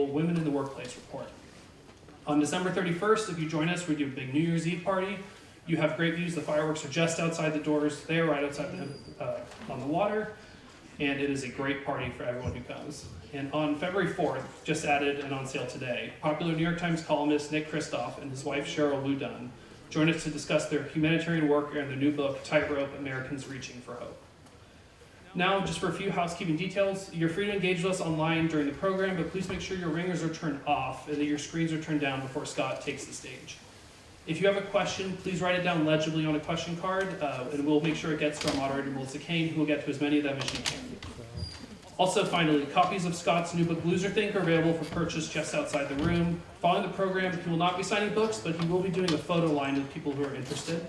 annual Women in the Workplace report. On December 31st, if you join us, we do a big New Year's Eve party. You have great views. The fireworks are just outside the doors there, right outside on the water. And it is a great party for everyone who comes. And on February 4th, just added and on sale today, popular New York Times columnist Nick Kristof and his wife Cheryl Lou Dunn join us to discuss their humanitarian work and their new book, Tightrope: Americans Reaching for Hope. Now, just for a few housekeeping details, you're free to engage with us online during the program, but please make sure your ringers are turned off and that your screens are turned down before Scott takes the stage. If you have a question, please write it down legibly on a question card, and we'll make sure it gets to our moderator, Melissa Kane, who will get to as many of them as she can. Also, finally, copies of Scott's new book, Loserthink, are available for purchase just outside the room. Following the program, he will not be signing books, but he will be doing a photo line with people who are interested.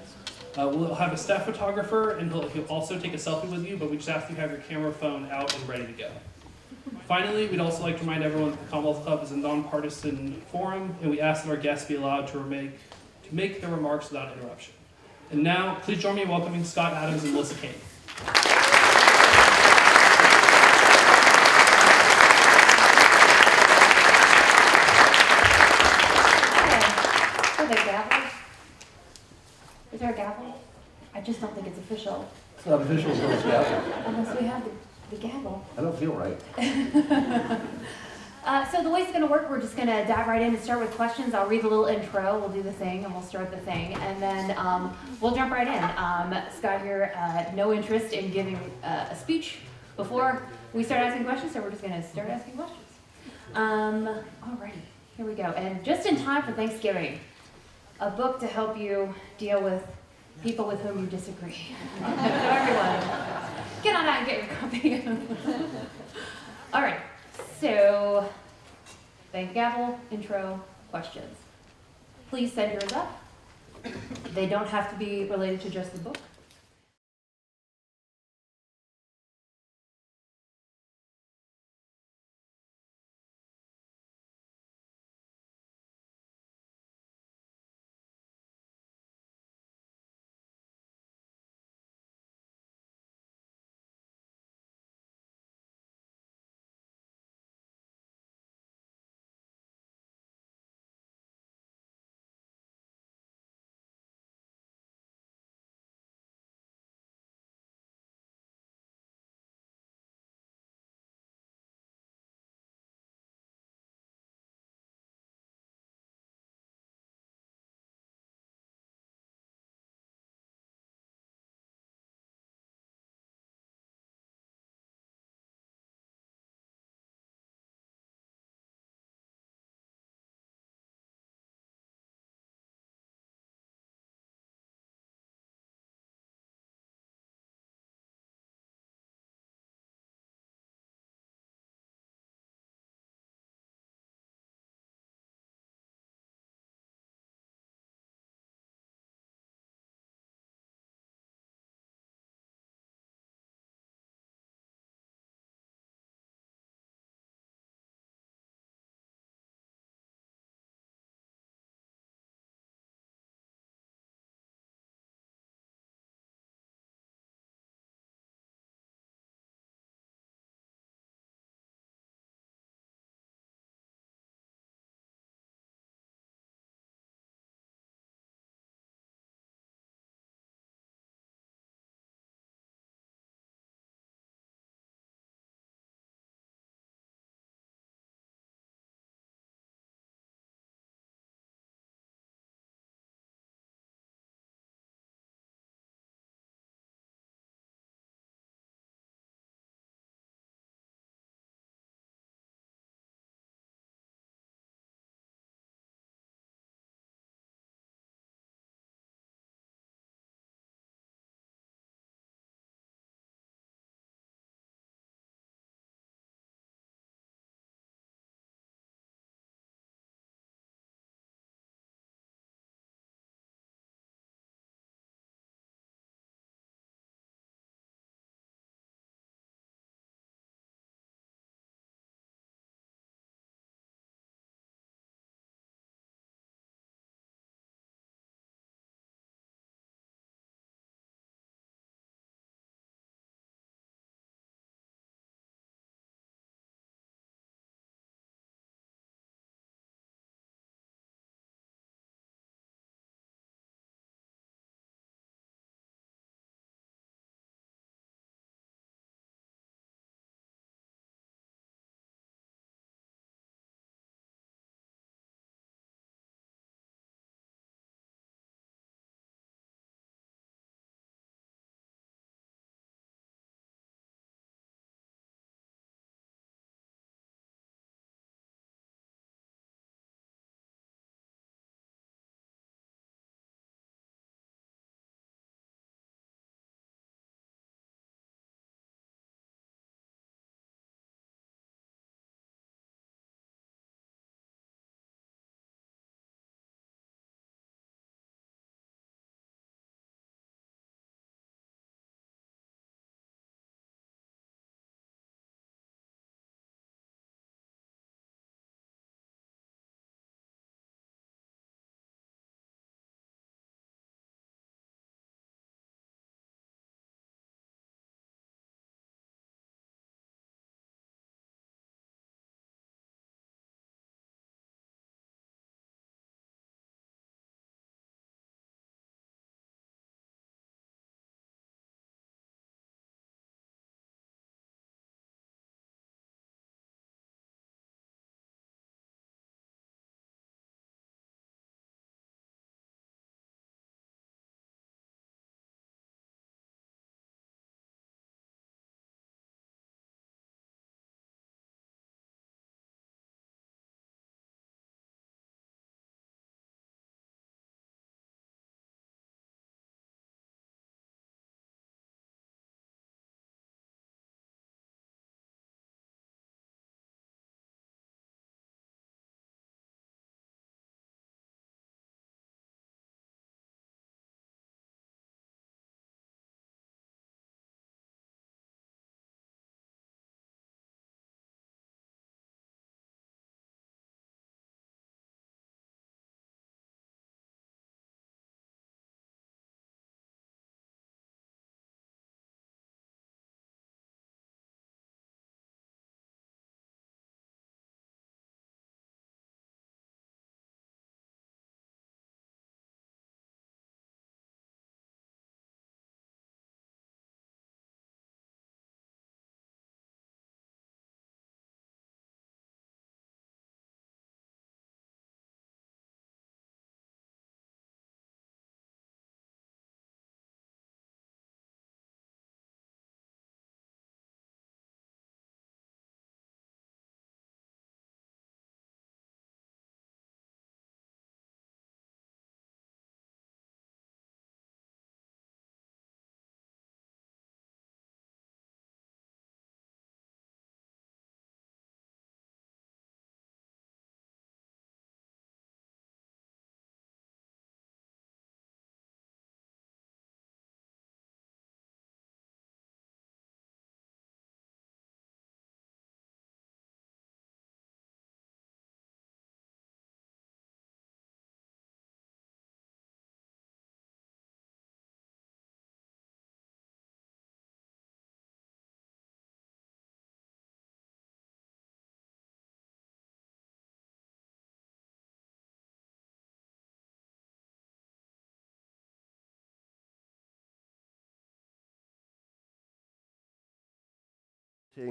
We'll have a staff photographer, and he'll also take a selfie with you, but we just ask you to have your camera phone out and ready to go. Finally, we'd also like to remind everyone that the Commonwealth Club is a nonpartisan forum, and we ask that our guests be allowed to make their remarks without interruption. And now, please join me in welcoming Scott Adams and Melissa Kane. Is there a gavel? Is there a gavel? I just don't think it's official. It's not official until it's gavel. Unless we have the gavel. I don't feel right. So the way it's going to work, we're just going to dive right in and start with questions. I'll read a little intro, we'll do the thing, and we'll start the thing, and then we'll jump right in. Scott here, no interest in giving a speech before we start asking questions, so we're just going to start asking questions. Alrighty, here we go. And just in time for Thanksgiving, a book to help you deal with people with whom you disagree. So everyone, get on out and get your copy. All right, so thank gavel, intro, questions. Please send yours up. They don't have to be related to just the book.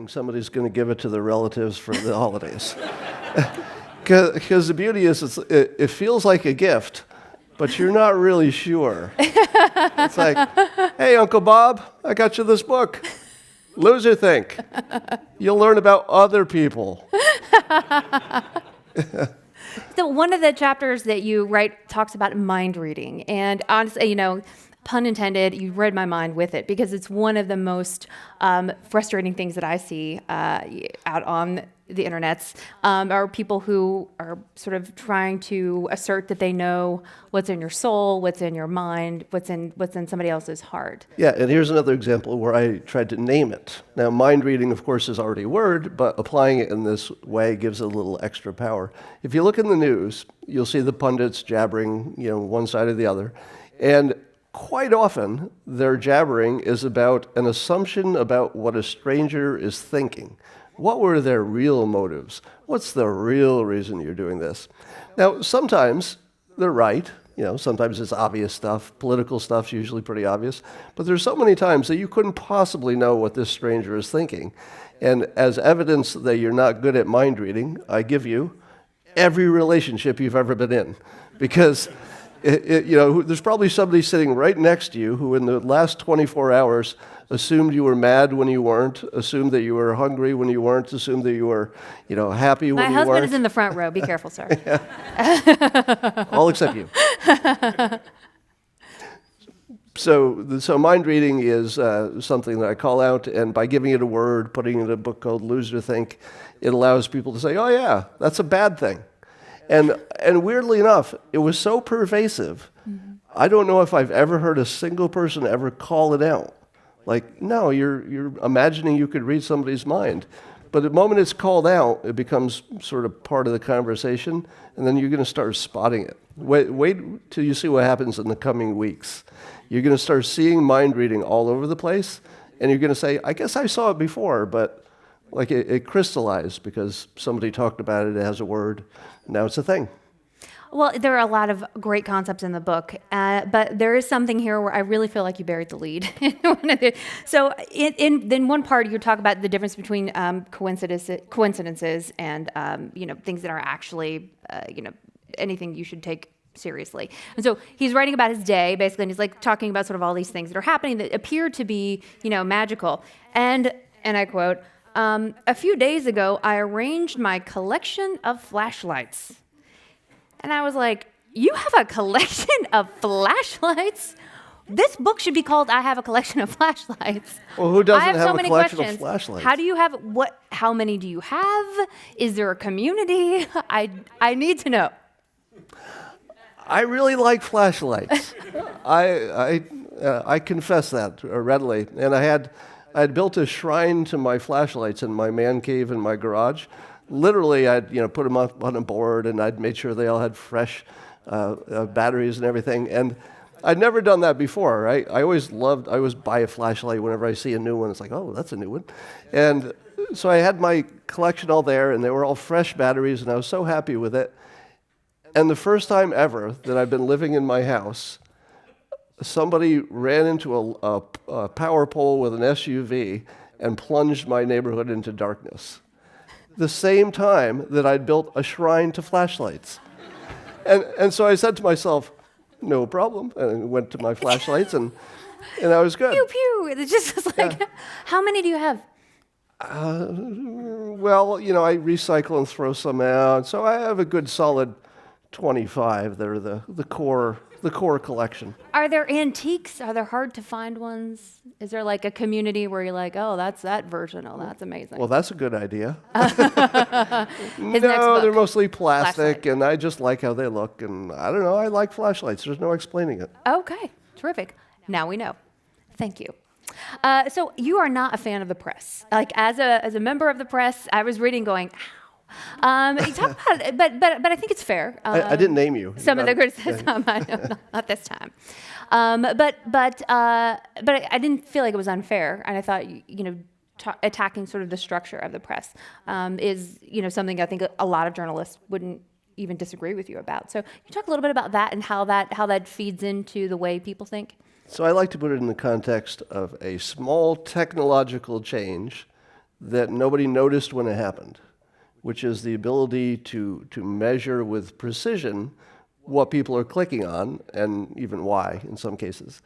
Somebody's going to give it to their relatives for the holidays. Because the beauty is, it feels like a gift, but you're not really sure. It's like, hey, Uncle Bob, I got you this book. Loser Think. You'll learn about other people. So one of the chapters that you write talks about mind reading, and honestly, pun intended, you read my mind with it, because it's one of the most frustrating things that I see out on the internets, are people who are sort of trying to assert that they know what's in your soul, what's in your mind, what's in somebody else's heart. Yeah, and here's another example where I tried to name it. Now, mind reading, of course, is already a word, but applying it in this way gives it a little extra power. If you look in the news, you'll see the pundits jabbering, one side or the other, and quite often, their jabbering is about an assumption about what a stranger is thinking. What were their real motives? What's the real reason you're doing this? Now, sometimes they're right. Sometimes it's obvious stuff. Political stuff's usually pretty obvious. But there's so many times that you couldn't possibly know what this stranger is thinking. And as evidence that you're not good at mind reading, I give you every relationship you've ever been in. Because there's probably somebody sitting right next to you who in the last 24 hours assumed you were mad when you weren't, assumed that you were hungry when you weren't, assumed that you were, happy when you weren't. My husband is in the front row. Be careful, sir. All except you. So mind reading is something that I call out, and by giving it a word, putting it in a book called Loser Think, it allows people to say, oh yeah, that's a bad thing. And weirdly enough, it was so pervasive, I don't know if I've ever heard a single person ever call it out. Like, no, you're imagining you could read somebody's mind. But the moment it's called out, it becomes sort of part of the conversation, and then you're going to start spotting it. Wait till you see what happens in the coming weeks. You're going to start seeing mind reading all over the place, and you're going to say, I guess I saw it before, but like it crystallized because somebody talked about it as a word. Now it's a thing. Well, there are a lot of great concepts in the book, but there is something here where I really feel like you buried the lead. So in one part, you talk about the difference between coincidences and things that are actually anything you should take seriously. And so he's writing about his day, basically, and he's like talking about sort of all these things that are happening that appear to be magical. And I quote, a few days ago, I arranged my collection of flashlights. And I was like, you have a collection of flashlights? This book should be called I Have a Collection of Flashlights. Well, who doesn't I have have so a many collection questions. of flashlights? How do you have, how many do you have? Is there a community? I need to know. I really like flashlights. I confess that readily. And I had built a shrine to my flashlights in my man cave in my garage. Literally, I'd put them up on a board, and I'd made sure they all had fresh batteries and everything. And I'd never done that before, right? I always buy a flashlight whenever I see a new one. It's like, oh, that's a new one. And so I had my collection all there, and they were all fresh batteries, and I was so happy with it. And the first time ever that I've been living in my house, somebody ran into a power pole with an SUV and plunged my neighborhood into darkness. The same time that I'd built a shrine to flashlights. And so I said to myself, no problem, and went to my flashlights, and I was good. Pew, pew. It just was like, yeah. How many do you have? Well, I recycle and throw some out, so I have a good solid 25 that are the core collection. Are there antiques? Are there hard to find ones? Is there like a community where you're like, oh, that's that version. Oh, that's amazing. Well, that's a good idea. His next book. They're mostly plastic, Flashlight. and I just like how they look. And I don't know, I like flashlights. There's no explaining it. Okay, terrific. Now we know. Thank you. So you are not a fan of the press. Like as a member of the press, I was reading going, you talk about it, but I think it's fair. I didn't name you. Some of the criticism, I know, not this time. But I didn't feel like it was unfair, and I thought attacking sort of the structure of the press is something I think a lot of journalists wouldn't even disagree with you about. So you talk a little bit about that and how that feeds into the way people think. So I like to put it in the context of a small technological change that nobody noticed when it happened, which is the ability to measure with precision what people are clicking on and even why in some cases.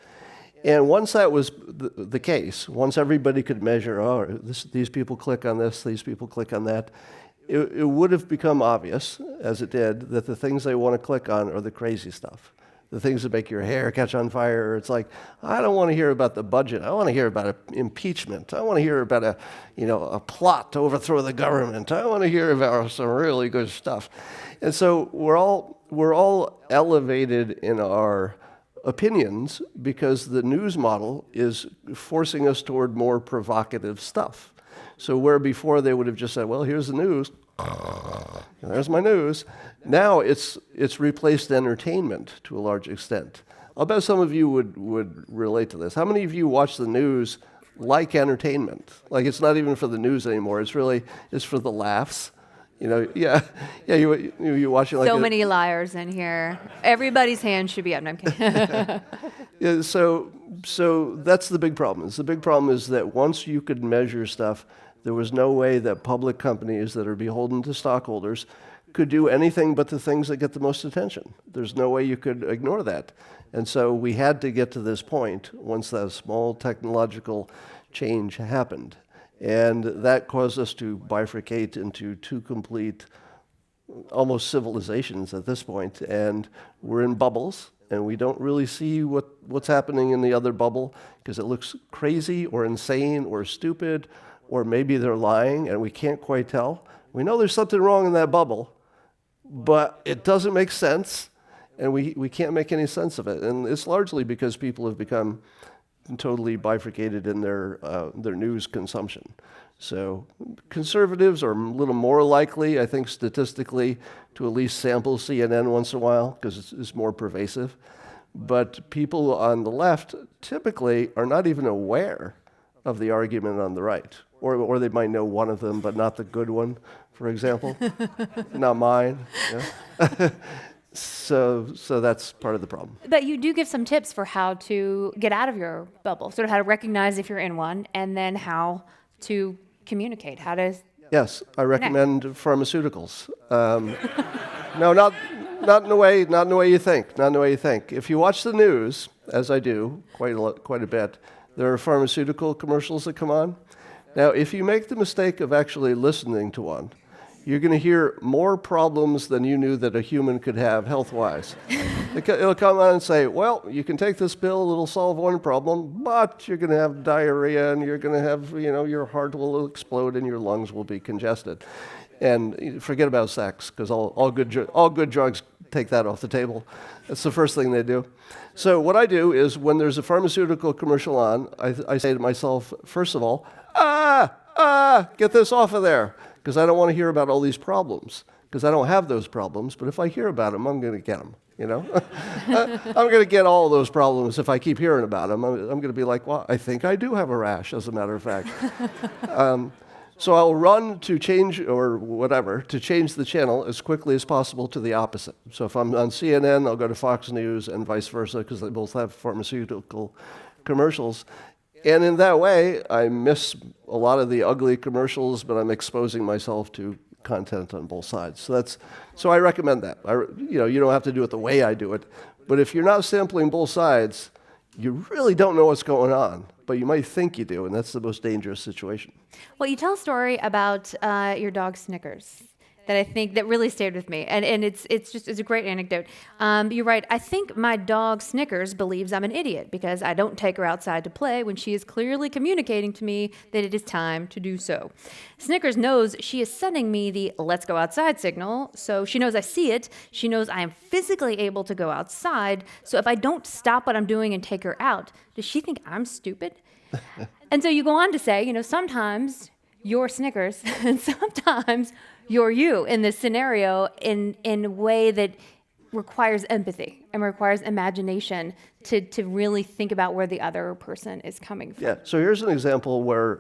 And once that was the case, once everybody could measure, these people click on this, these people click on that, it would have become obvious, as it did, that the things they want to click on are the crazy stuff. The things that make your hair catch on fire. It's like, I don't want to hear about the budget. I want to hear about impeachment. I want to hear about a plot to overthrow the government. I want to hear about some really good stuff. And so we're all elevated in our opinions because the news model is forcing us toward more provocative stuff. So where before they would have just said, well, here's the news, there's my news. Now it's replaced entertainment to a large extent. I'll bet some of you would relate to this. How many of you watch the news like entertainment? Like it's not even for the news anymore. It's for the laughs. You watch it like So many liars in here. Everybody's hand should be up. No, I'm kidding. Yeah, so that's the big problem. The big problem is that once you could measure stuff, there was no way that public companies that are beholden to stockholders could do anything but the things that get the most attention. There's no way you could ignore that. And so we had to get to this point once that small technological change happened. And that caused us to bifurcate into two complete, almost civilizations at this point. And we're in bubbles, and we don't really see what's happening in the other bubble because it looks crazy or insane or stupid, or maybe they're lying, and we can't quite tell. We know there's something wrong in that bubble, but it doesn't make sense, and we can't make any sense of it. And it's largely because people have become totally bifurcated in their news consumption. So conservatives are a little more likely, I think, statistically, to at least sample CNN once in a while because it's more pervasive. But people on the left typically are not even aware of the argument on the right. Or they might know one of them, but not the good one, for example. Not mine. Yeah. So that's part of the problem. But you do give some tips for how to get out of your bubble, sort of how to recognize if you're in one, and then how to communicate, how to... Yes, I recommend pharmaceuticals. No, not in the way you think. Not in the way you think. If you watch the news, as I do quite a bit, there are pharmaceutical commercials that come on. Now, if you make the mistake of actually listening to one, you're going to hear more problems than you knew that a human could have health-wise. It'll come on and say, well, you can take this pill, it'll solve one problem, but you're going to have diarrhea and you're going to have, your heart will explode and your lungs will be congested. And forget about sex, because all good drugs take that off the table. That's the first thing they do. So what I do is when there's a pharmaceutical commercial on, I say to myself, first of all, get this off of there. Because I don't want to hear about all these problems, because I don't have those problems. But if I hear about them, I'm going to get them, I'm going to get all those problems if I keep hearing about them. I'm going to be like, well, I think I do have a rash, as a matter of fact. So I'll run to change the channel as quickly as possible to the opposite. So if I'm on CNN, I'll go to Fox News and vice versa, because they both have pharmaceutical commercials. And in that way, I miss a lot of the ugly commercials, but I'm exposing myself to content on both sides. So I recommend that. You don't have to do it the way I do it, but if you're not sampling both sides, you really don't know what's going on, but you might think you do, and that's the most dangerous situation. Well, you tell a story about your dog Snickers that I think that really stayed with me, and it's a great anecdote. You write, I think my dog Snickers believes I'm an idiot because I don't take her outside to play when she is clearly communicating to me that it is time to do so. Snickers knows she is sending me the let's go outside signal, so she knows I see it. She knows I am physically able to go outside, so if I don't stop what I'm doing and take her out, does she think I'm stupid? And so you go on to say, sometimes you're Snickers and sometimes you're you in this scenario in a way that requires empathy and requires imagination to really think about where the other person is coming from. Yeah, so here's an example where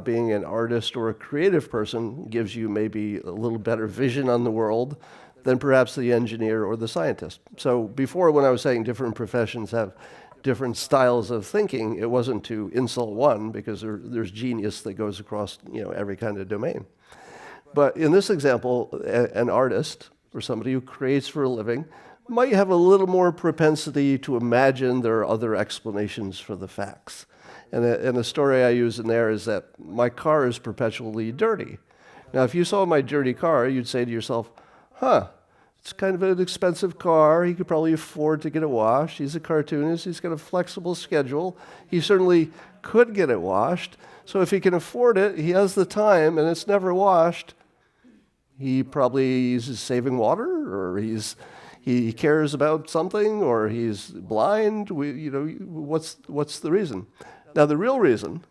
being an artist or a creative person gives you maybe a little better vision on the world than perhaps the engineer or the scientist. So before, when I was saying different professions have different styles of thinking, it wasn't to insult one, because there's genius that goes across every kind of domain. But in this example, an artist or somebody who creates for a living might have a little more propensity to imagine there are other explanations for the facts. And the story I use in there is that my car is perpetually dirty. Now, if you saw my dirty car, you'd say to yourself, it's kind of an expensive car. He could probably afford to get it washed. He's a cartoonist. He's got a flexible schedule. He certainly could get it washed. So if he can afford it, he has the time, and it's never washed, he probably is saving water, or he cares about something, or he's blind. What's the reason? Now, the real reason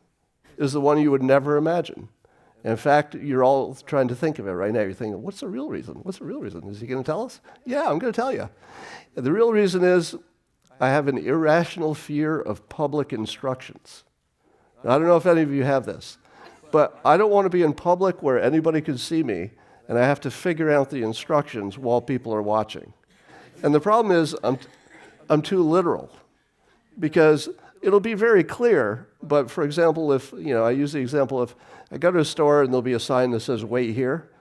is the one you would never imagine. In fact, you're all trying to think of it right now. You're thinking, what's the real reason? What's the real reason? Is he going to tell us? Yeah, I'm going to tell you. The real reason is I have an irrational fear of public instructions. Now, I don't know if any of you have this, but I don't want to be in public where anybody can see me, and I have to figure out the instructions while people are watching. And the problem is I'm too literal, because it'll be very clear, but for example, if, I use the example, if I go to a store and there'll be a sign that says, wait here,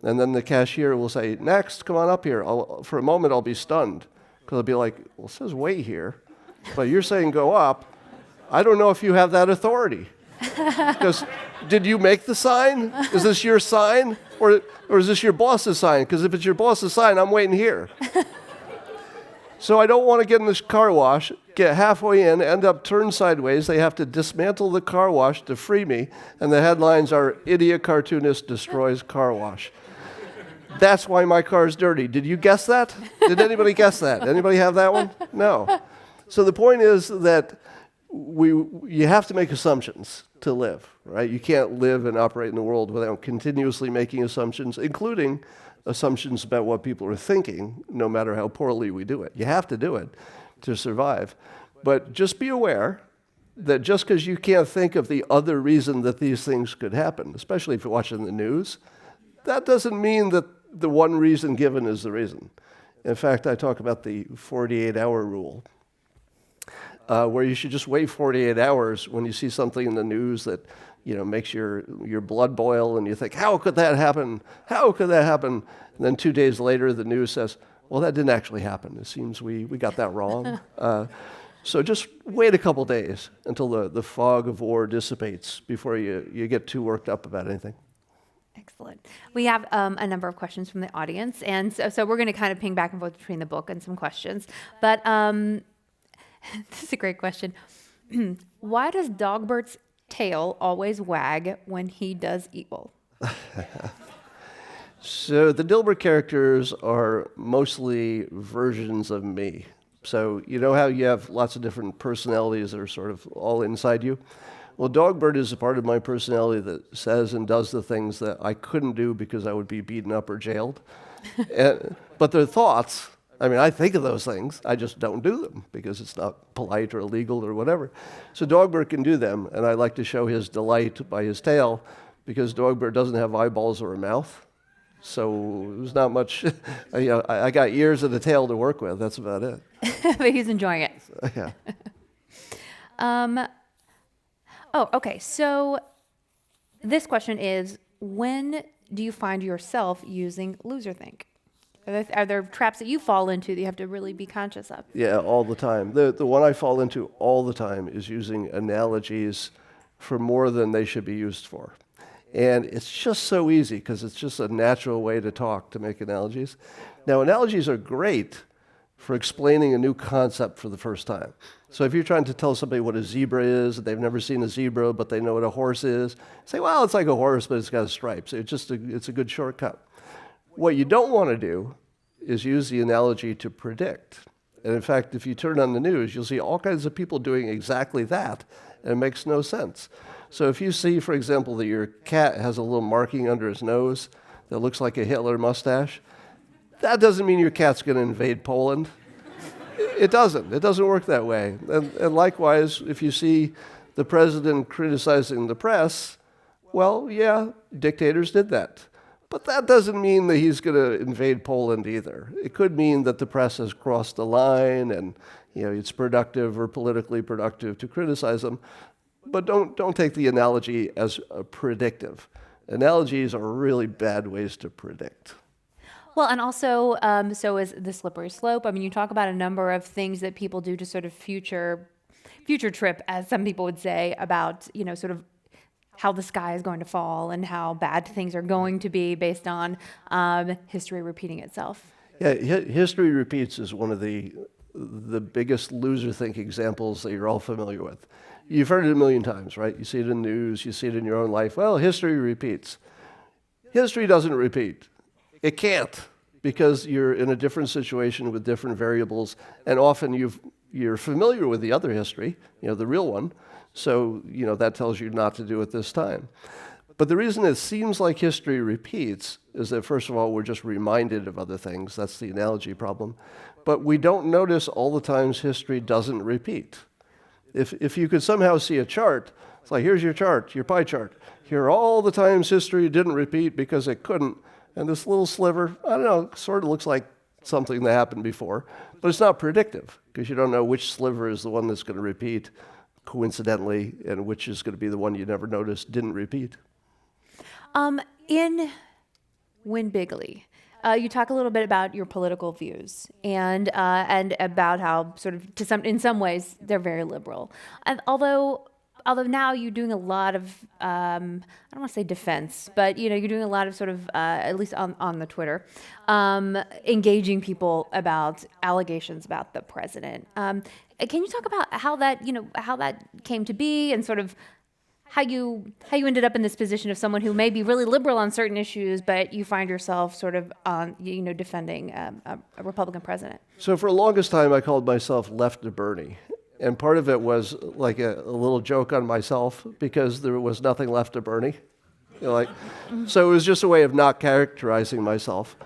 and then the cashier will say, next, come on up here. For a moment, I'll be stunned, because I'll be like, well, it says wait here, but you're saying go up. I don't know if you have that authority. Because did you make the sign? Is this your sign? Or is this your boss's sign? Because if it's your boss's sign, I'm waiting here. So I don't want to get in this car wash, get halfway in, end up turned sideways. They have to dismantle the car wash to free me. And the headlines are, idiot cartoonist destroys car wash. That's why my car is dirty. Did you guess that? Did anybody guess that? Anybody have that one? No. So the point is that you have to make assumptions to live, right? You can't live and operate in the world without continuously making assumptions, including assumptions about what people are thinking, no matter how poorly we do it. You have to do it to survive. But just be aware that just because you can't think of the other reason that these things could happen, especially if you're watching the news, that doesn't mean that the one reason given is the reason. In fact, I talk about the 48-hour rule, where you should just wait 48 hours when you see something in the news that makes your blood boil, and you think, how could that happen? How could that happen? And then 2 days later, the news says, well, that didn't actually happen. It seems we got that wrong. So just wait a couple days until the fog of war dissipates before you get too worked up about anything. Excellent. We have a number of questions from the audience, and so we're going to kind of ping back and forth between the book and some questions. But this is a great question. Why does Dogbert's tail always wag when he does evil? So the Dilbert characters are mostly versions of me. So you know how you have lots of different personalities that are sort of all inside you? Well, Dogbert is a part of my personality that says and does the things that I couldn't do because I would be beaten up or jailed. But they're thoughts. I think of those things. I just don't do them because it's not polite or illegal or whatever. So Dogbert can do them, and I like to show his delight by his tail, because Dogbert doesn't have eyeballs or a mouth. So there's not much. I got ears and a tail to work with. That's about it. But he's enjoying it. Yeah. Okay. So this question is, when do you find yourself using loserthink? Are there traps that you fall into that you have to really be conscious of? Yeah, all the time. The one I fall into all the time is using analogies for more than they should be used for. And it's just so easy because it's just a natural way to talk, to make analogies. Now, analogies are great for explaining a new concept for the first time. So if you're trying to tell somebody what a zebra is, they've never seen a zebra, but they know what a horse is, say, well, it's like a horse, but it's got stripes. It's a good shortcut. What you don't want to do is use the analogy to predict. And in fact, if you turn on the news, you'll see all kinds of people doing exactly that, and it makes no sense. So if you see, for example, that your cat has a little marking under his nose that looks like a Hitler mustache, that doesn't mean your cat's going to invade Poland. It doesn't. It doesn't work that way. And likewise, if you see the president criticizing the press, well, yeah, dictators did that. But that doesn't mean that he's going to invade Poland either. It could mean that the press has crossed the line and it's productive or politically productive to criticize him. But don't take the analogy as predictive. Analogies are really bad ways to predict. Well, and also, so is the slippery slope. I mean, you talk about a number of things that people do to sort of future trip, as some people would say, about, sort of how the sky is going to fall and how bad things are going to be based on history repeating itself. Yeah, history repeats is one of the biggest loser think examples that you're all familiar with. You've heard it a million times, right? You see it in news, you see it in your own life. Well, history repeats. History doesn't repeat. It can't, because you're in a different situation with different variables, and often you're familiar with the other history, the real one, so that tells you not to do it this time. But the reason it seems like history repeats is that, first of all, we're just reminded of other things. That's the analogy problem. But we don't notice all the times history doesn't repeat. If you could somehow see a chart, it's like, here's your chart, your pie chart. Here are all the times history didn't repeat because it couldn't. And this little sliver, I don't know, sort of looks like something that happened before. But it's not predictive, because you don't know which sliver is the one that's going to repeat coincidentally and which is going to be the one you never noticed didn't repeat. In Win Bigly, you talk a little bit about your political views and about how sort of in some ways they're very liberal. And although now you're doing a lot of I don't want to say defense, but you're doing a lot of sort of at least on the Twitter, engaging people about allegations about the president. Can you talk about how that came to be and sort of how you ended up in this position of someone who may be really liberal on certain issues, but you find yourself sort of defending a Republican president? So for the longest time, I called myself Left of Bernie. And part of it was like a little joke on myself because there was nothing left of Bernie. So it was just a way of not characterizing myself.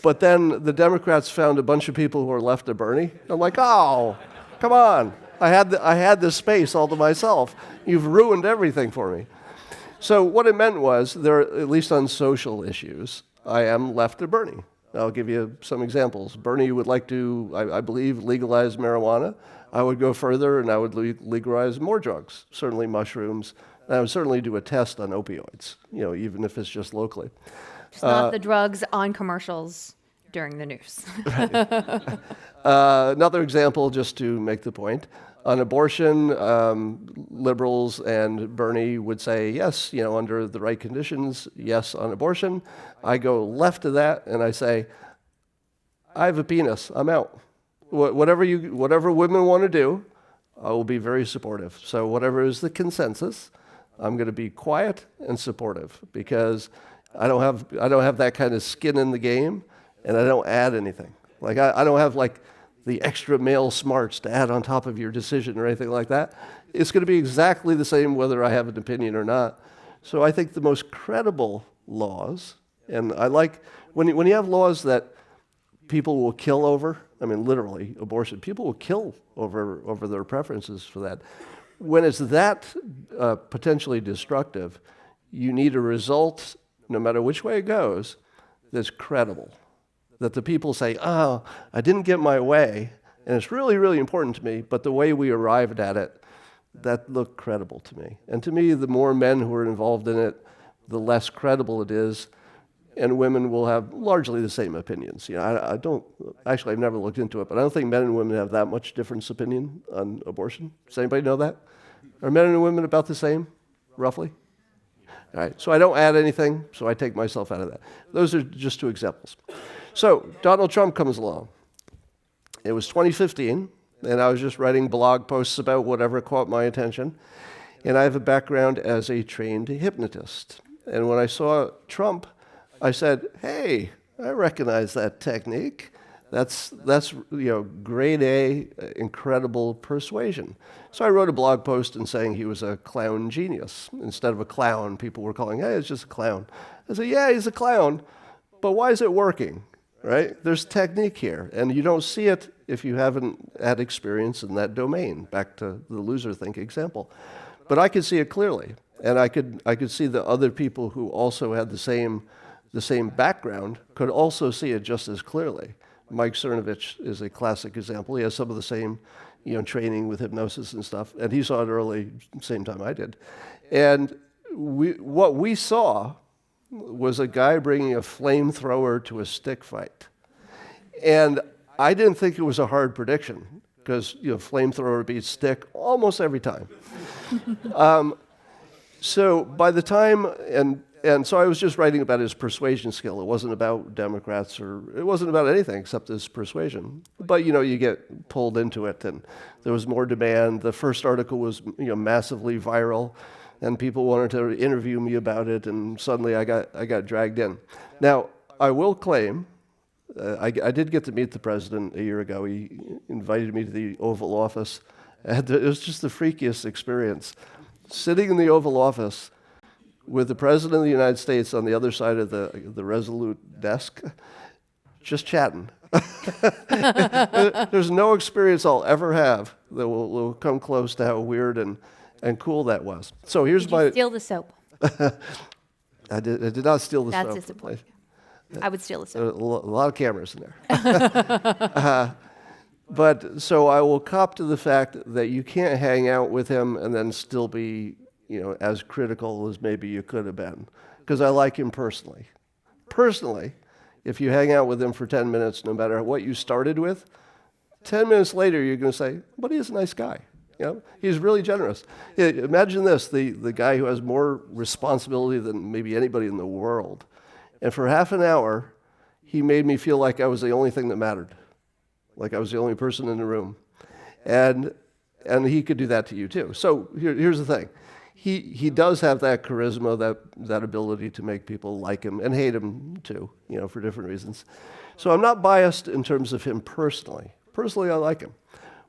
But then the Democrats found a bunch of people who were left of Bernie. I'm like, oh, come on. I had this space all to myself. You've ruined everything for me. So what it meant was, at least on social issues, I am left of Bernie. I'll give you some examples. Bernie would like to, I believe, legalize marijuana. I would go further and I would legalize more drugs, certainly mushrooms. And I would certainly do a test on opioids, even if it's just locally. Just not the drugs on commercials during the news. Another example, just to make the point. On abortion, liberals and Bernie would say yes, under the right conditions, yes on abortion. I go left of that and I say, I have a penis, I'm out. Whatever women want to do, I will be very supportive. So whatever is the consensus, I'm going to be quiet and supportive because I don't have that kind of skin in the game, and I don't add anything. Like I don't have like the extra male smarts to add on top of your decision or anything like that. It's going to be exactly the same whether I have an opinion or not. So I think the most credible laws, and I like when you have laws that people will kill over. I mean, literally, abortion. People will kill over their preferences for that. When it's that potentially destructive, you need a result, no matter which way it goes, that's credible. That the people say, oh, I didn't get my way, and it's really, really important to me, but the way we arrived at it, that looked credible to me. And to me, the more men who are involved in it, the less credible it is, and women will have largely the same opinions. I've never looked into it, but I don't think men and women have that much difference opinion on abortion. Does anybody know that? Are men and women about the same, roughly? All right, so I don't add anything, so I take myself out of that. Those are just two examples. So Donald Trump comes along. It was 2015, and I was just writing blog posts about whatever caught my attention, and I have a background as a trained hypnotist. And when I saw Trump, I said, hey, I recognize that technique. That's grade A, incredible persuasion. So I wrote a blog post and saying he was a clown genius. Instead of a clown, people were calling, hey, it's just a clown. I said, yeah, he's a clown, but why is it working, right? There's technique here, and you don't see it if you haven't had experience in that domain, back to the loser think example. But I could see it clearly, and I could see the other people who also had the same the same background could also see it just as clearly. Mike Cernovich is a classic example. He has some of the same, training with hypnosis and stuff, and he saw it early, same time I did. And what we saw was a guy bringing a flamethrower to a stick fight. And I didn't think it was a hard prediction, because flamethrower beats stick almost every time. So by the time, and so I was just writing about his persuasion skill. It wasn't about Democrats, or it wasn't about anything except his persuasion. But you get pulled into it, and there was more demand. The first article was massively viral, and people wanted to interview me about it, and suddenly I got dragged in. Now I will claim, I did get to meet the president a year ago. He invited me to the Oval Office, and it was just the freakiest experience. Sitting in the Oval Office with the President of the United States on the other side of the Resolute desk, just chatting. There's no experience I'll ever have that will come close to how weird and cool that was. So here's Did you steal the soap? I did not steal the That's soap. disappointing. I would steal the There are soap. a lot of cameras in there. But so I will cop to the fact that you can't hang out with him and then still be, as critical as maybe you could have been, because I like him personally. Personally, if you hang out with him for 10 minutes, no matter what you started with, 10 minutes later you're going to say, but he's a nice guy. He's really generous. Yeah, imagine this, the guy who has more responsibility than maybe anybody in the world. And for half an hour, he made me feel like I was the only thing that mattered, like I was the only person in the room. And he could do that to you too. So here's the thing. He does have that charisma, that ability to make people like him and hate him too, for different reasons. So I'm not biased in terms of him personally. Personally, I like him.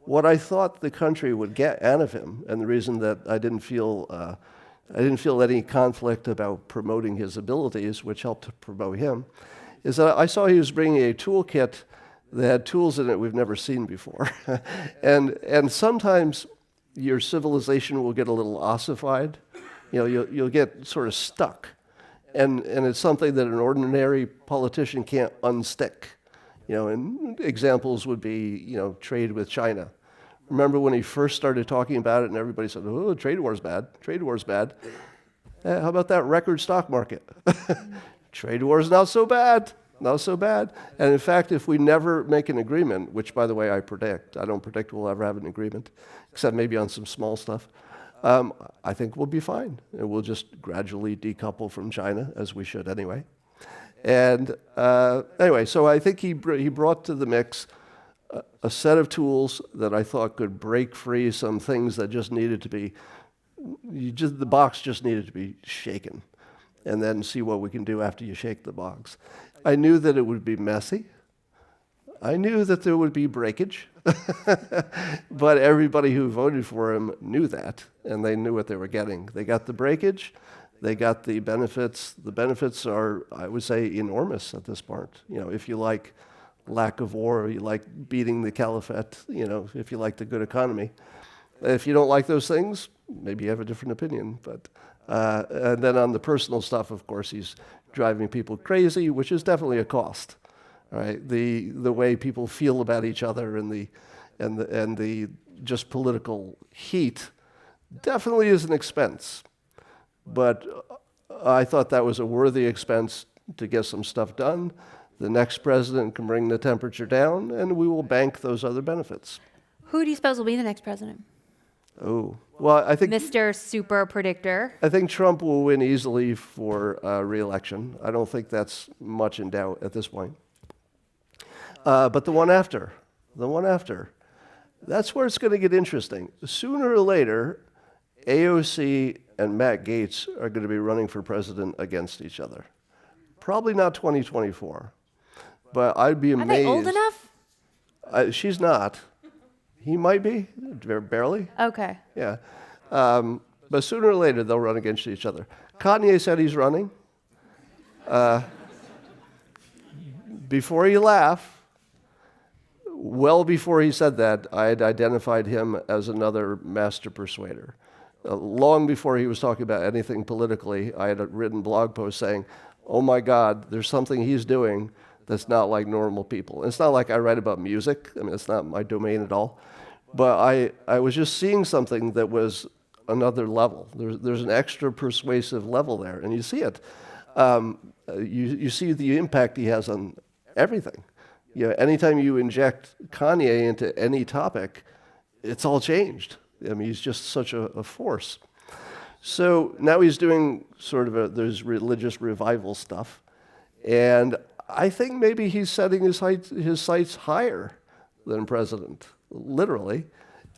What I thought the country would get out of him, and the reason that I didn't feel any conflict about promoting his abilities, which helped to promote him, is that I saw he was bringing a toolkit that had tools in it we've never seen before. and sometimes your civilization will get a little ossified. You'll get sort of stuck. And it's something that an ordinary politician can't unstick. And examples would be, trade with China. Remember when he first started talking about it and everybody said, oh, trade war's bad, trade war's bad. How about that record stock market? Trade war's not so bad, not so bad. And in fact, if we never make an agreement, which by the way I don't predict we'll ever have an agreement, except maybe on some small stuff, I think we'll be fine. And we'll just gradually decouple from China, as we should anyway. And anyway, so I think he brought to the mix a set of tools that I thought could break free some things that just needed to be, the box just needed to be shaken, and then see what we can do after you shake the box. I knew that it would be messy. I knew that there would be breakage, but everybody who voted for him knew that, and they knew what they were getting. They got the breakage. They got the benefits. The benefits are, I would say, enormous at this point. If you like lack of war, you like beating the caliphate, if you like the good economy. If you don't like those things, maybe you have a different opinion. But and then on the personal stuff, of course, he's driving people crazy, which is definitely a cost. All right, the way people feel about each other and the just political heat definitely is an expense. But I thought that was a worthy expense to get some stuff done. The next president can bring the temperature down, and we will bank those other benefits. Who do you suppose will be the next president? Oh, well, I think Mr. Super Predictor. I think Trump will win easily for re-election. I don't think that's much in doubt at this point. But the one after, that's where it's going to get interesting. Sooner or later, AOC and Matt Gaetz are going to be running for president against each other. Probably not 2024, but I'd be amazed. Are they old enough? She's not. He might be, barely. Okay. Yeah. But sooner or later, they'll run against each other. Kanye said he's running. Before you laugh, well before he said that, I had identified him as another master persuader. Long before he was talking about anything politically, I had written blog posts saying, oh my God, there's something he's doing that's not like normal people. And it's not like I write about music. I mean, it's not my domain at all. But I was just seeing something that was another level. There's an extra persuasive level there, and you see it. You see the impact he has on everything. You know, anytime you inject Kanye into any topic, it's all changed. I mean, he's just such a force. So now he's doing sort of there's religious revival stuff, and I think maybe he's setting his sights higher than president. Literally,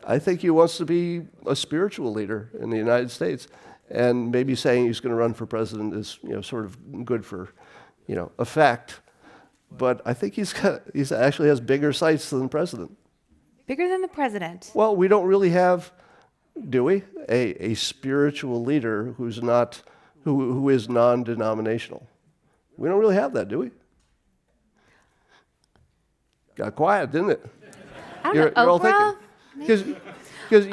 I think he wants to be a spiritual leader in the United States, and maybe saying he's going to run for president is sort of good for effect. But I think he's actually has bigger sights than the president. Bigger than the president. Well, we don't really have, do we, a spiritual leader who is non-denominational. We don't really have that, do we? Got quiet, didn't it? I don't You're know. all Oprah? thinking because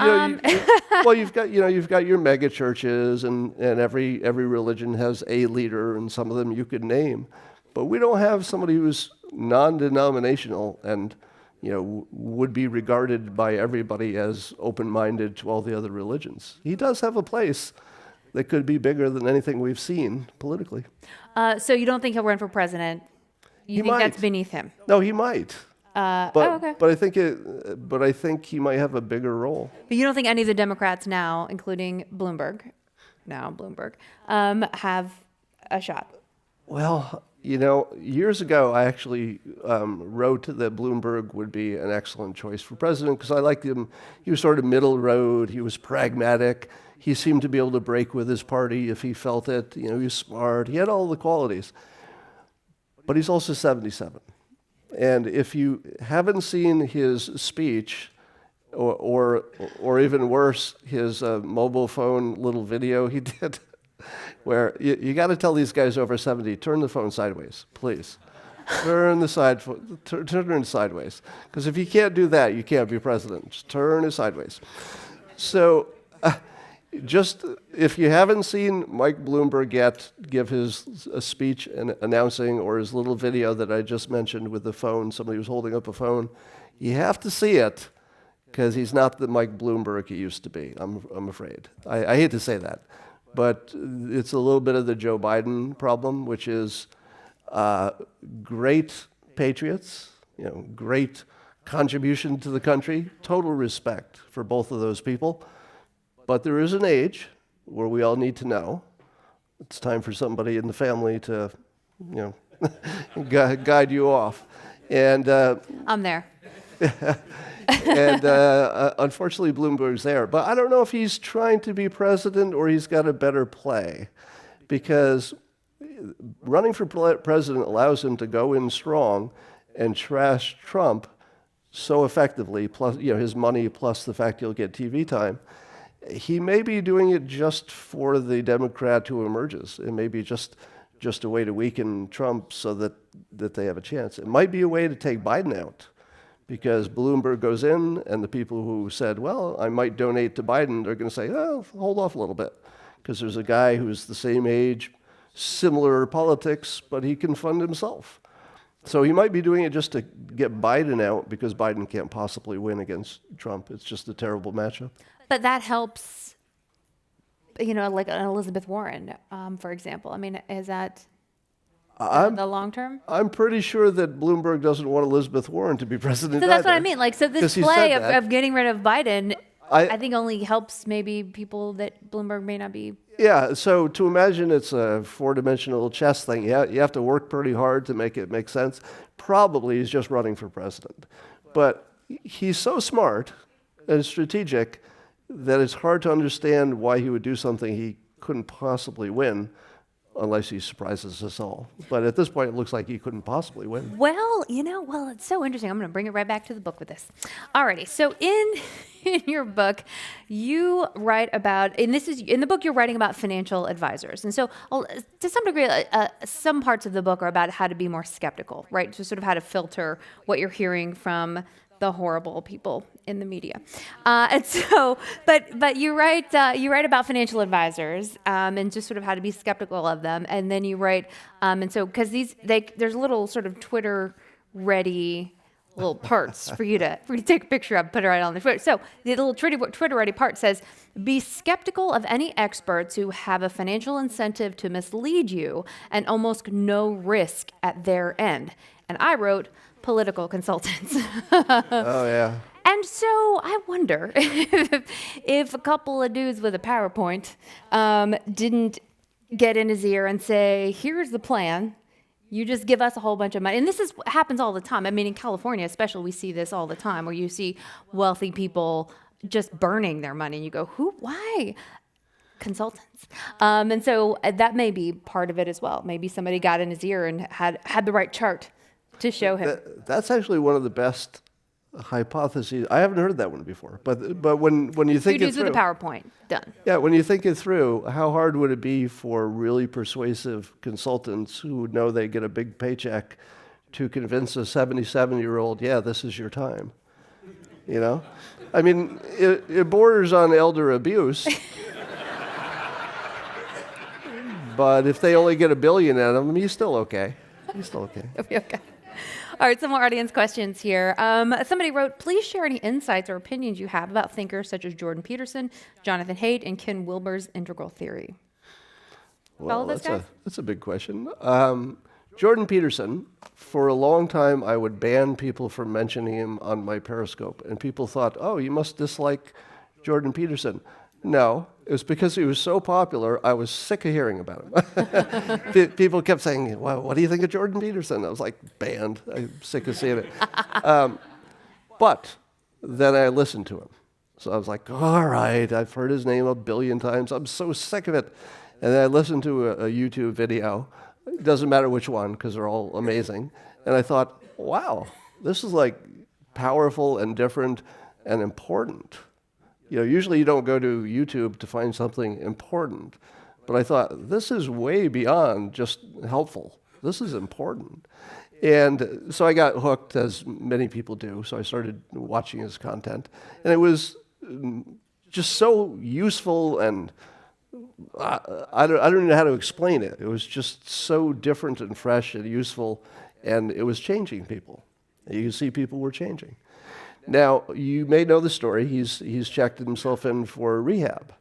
you've got your mega churches and every religion has a leader, and some of them you could name, but we don't have somebody who's non-denominational and would be regarded by everybody as open-minded to all the other religions. He does have a place that could be bigger than anything we've seen politically. So you don't think he'll run for president? You think that's beneath him? No, he might. Okay. But I think he might have a bigger role. But you don't think any of the Democrats now, including Bloomberg, have a shot? Well, years ago, I actually wrote that Bloomberg would be an excellent choice for president because I liked him. He was sort of middle road. He was pragmatic. He seemed to be able to break with his party if he felt it. He was smart. He had all the qualities. But he's also 77. And if you haven't seen his speech, or even worse, his mobile phone little video he did, where you got to tell these guys over 70, turn the phone sideways, please. Turn it sideways. Because if you can't do that, you can't be president. Just turn it sideways. So just if you haven't seen Mike Bloomberg yet give his speech and announcing, or his little video that I just mentioned with the phone, somebody was holding up a phone, you have to see it because he's not the Mike Bloomberg he used to be, I'm afraid. I hate to say that, but it's a little bit of the Joe Biden problem, which is great patriots, great contribution to the country, total respect for both of those people. But there is an age where we all need to know. It's time for somebody in the family to, guide you off. And I'm there. and unfortunately, Bloomberg's there. But I don't know if he's trying to be president or he's got a better play, because running for president allows him to go in strong and trash Trump so effectively, plus his money, plus the fact he'll get TV time. He may be doing it just for the Democrat who emerges. It may be just a way to weaken Trump so that they have a chance. It might be a way to take Biden out, because Bloomberg goes in, and the people who said, well, I might donate to Biden, they're going to say, oh, hold off a little bit, because there's a guy who's the same age, similar politics, but he can fund himself. So he might be doing it just to get Biden out, because Biden can't possibly win against Trump. It's just a terrible matchup. But that helps, like an Elizabeth Warren, for example. I mean, is that the long term? I'm pretty sure that Bloomberg doesn't want Elizabeth Warren to be president. So that's either. what I mean. So this play of getting rid of Biden, I think only helps maybe people that Bloomberg may not be. Yeah, so to imagine it's a four-dimensional chess thing, you have to work pretty hard to make it make sense. Probably he's just running for president. But he's so smart and strategic that it's hard to understand why he would do something he couldn't possibly win, unless he surprises us all. But at this point, it looks like he couldn't possibly win. Well, it's so interesting. I'm going to bring it right back to the book with this. Alrighty, so in your book, you write about, and this is in the book, you're writing about financial advisors. And so to some degree, some parts of the book are about how to be more skeptical, right? So sort of how to filter what you're hearing from the horrible people in the media. And so, but you write about financial advisors and just sort of how to be skeptical of them, and then you write, and so because there's little sort of Twitter ready little parts for you to take a picture of, put it right on the Twitter. So the little Twitter ready part says, be skeptical of any experts who have a financial incentive to mislead you and almost no risk at their end. And I wrote political consultants. Oh, yeah. And so I wonder if a couple of dudes with a PowerPoint didn't get in his ear and say, here's the plan. You just give us a whole bunch of money. And this happens all the time. I mean, in California especially, we see this all the time, where you see wealthy people just burning their money. And you go, who? Why? Consultants. And so that may be part of it as well. Maybe somebody got in his ear and had the right chart to show him. That's actually one of the best hypotheses. I haven't heard that one before. But when you think Two it dudes through, with a PowerPoint. Done. yeah, when you think it through, how hard would it be for really persuasive consultants who know they get a big paycheck to convince a 77-year-old, yeah, this is your time? You know? I mean, it borders on elder abuse. But if they only get $1 billion out of them, he's still okay. He's still okay. Okay. All right, some more audience questions here. Somebody wrote, please share any insights or opinions you have about thinkers such as Jordan Peterson, Jonathan Haidt, and Ken Wilber's integral theory. Well, Follow those guys? that's a big question. Jordan Peterson, for a long time, I would ban people from mentioning him on my Periscope. And people thought, oh, you must dislike Jordan Peterson. No, it was because he was so popular, I was sick of hearing about him. People kept saying, well, what do you think of Jordan Peterson? I was like, banned. I'm sick of seeing it. But then I listened to him. So I was like, all right, I've heard his name 1 billion times. I'm so sick of it. And then I listened to a YouTube video. It doesn't matter which one, because they're all amazing. And I thought, wow, this is like powerful and different and important. You know, usually you don't go to YouTube to find something important, but I thought this is way beyond just helpful. This is important. And so I got hooked, as many people do, so I started watching his content. And it was just so useful, and I don't even know how to explain it. It was just so different and fresh and useful, and it was changing people. You can see people were changing. Now, you may know the story. He's checked himself in for rehab.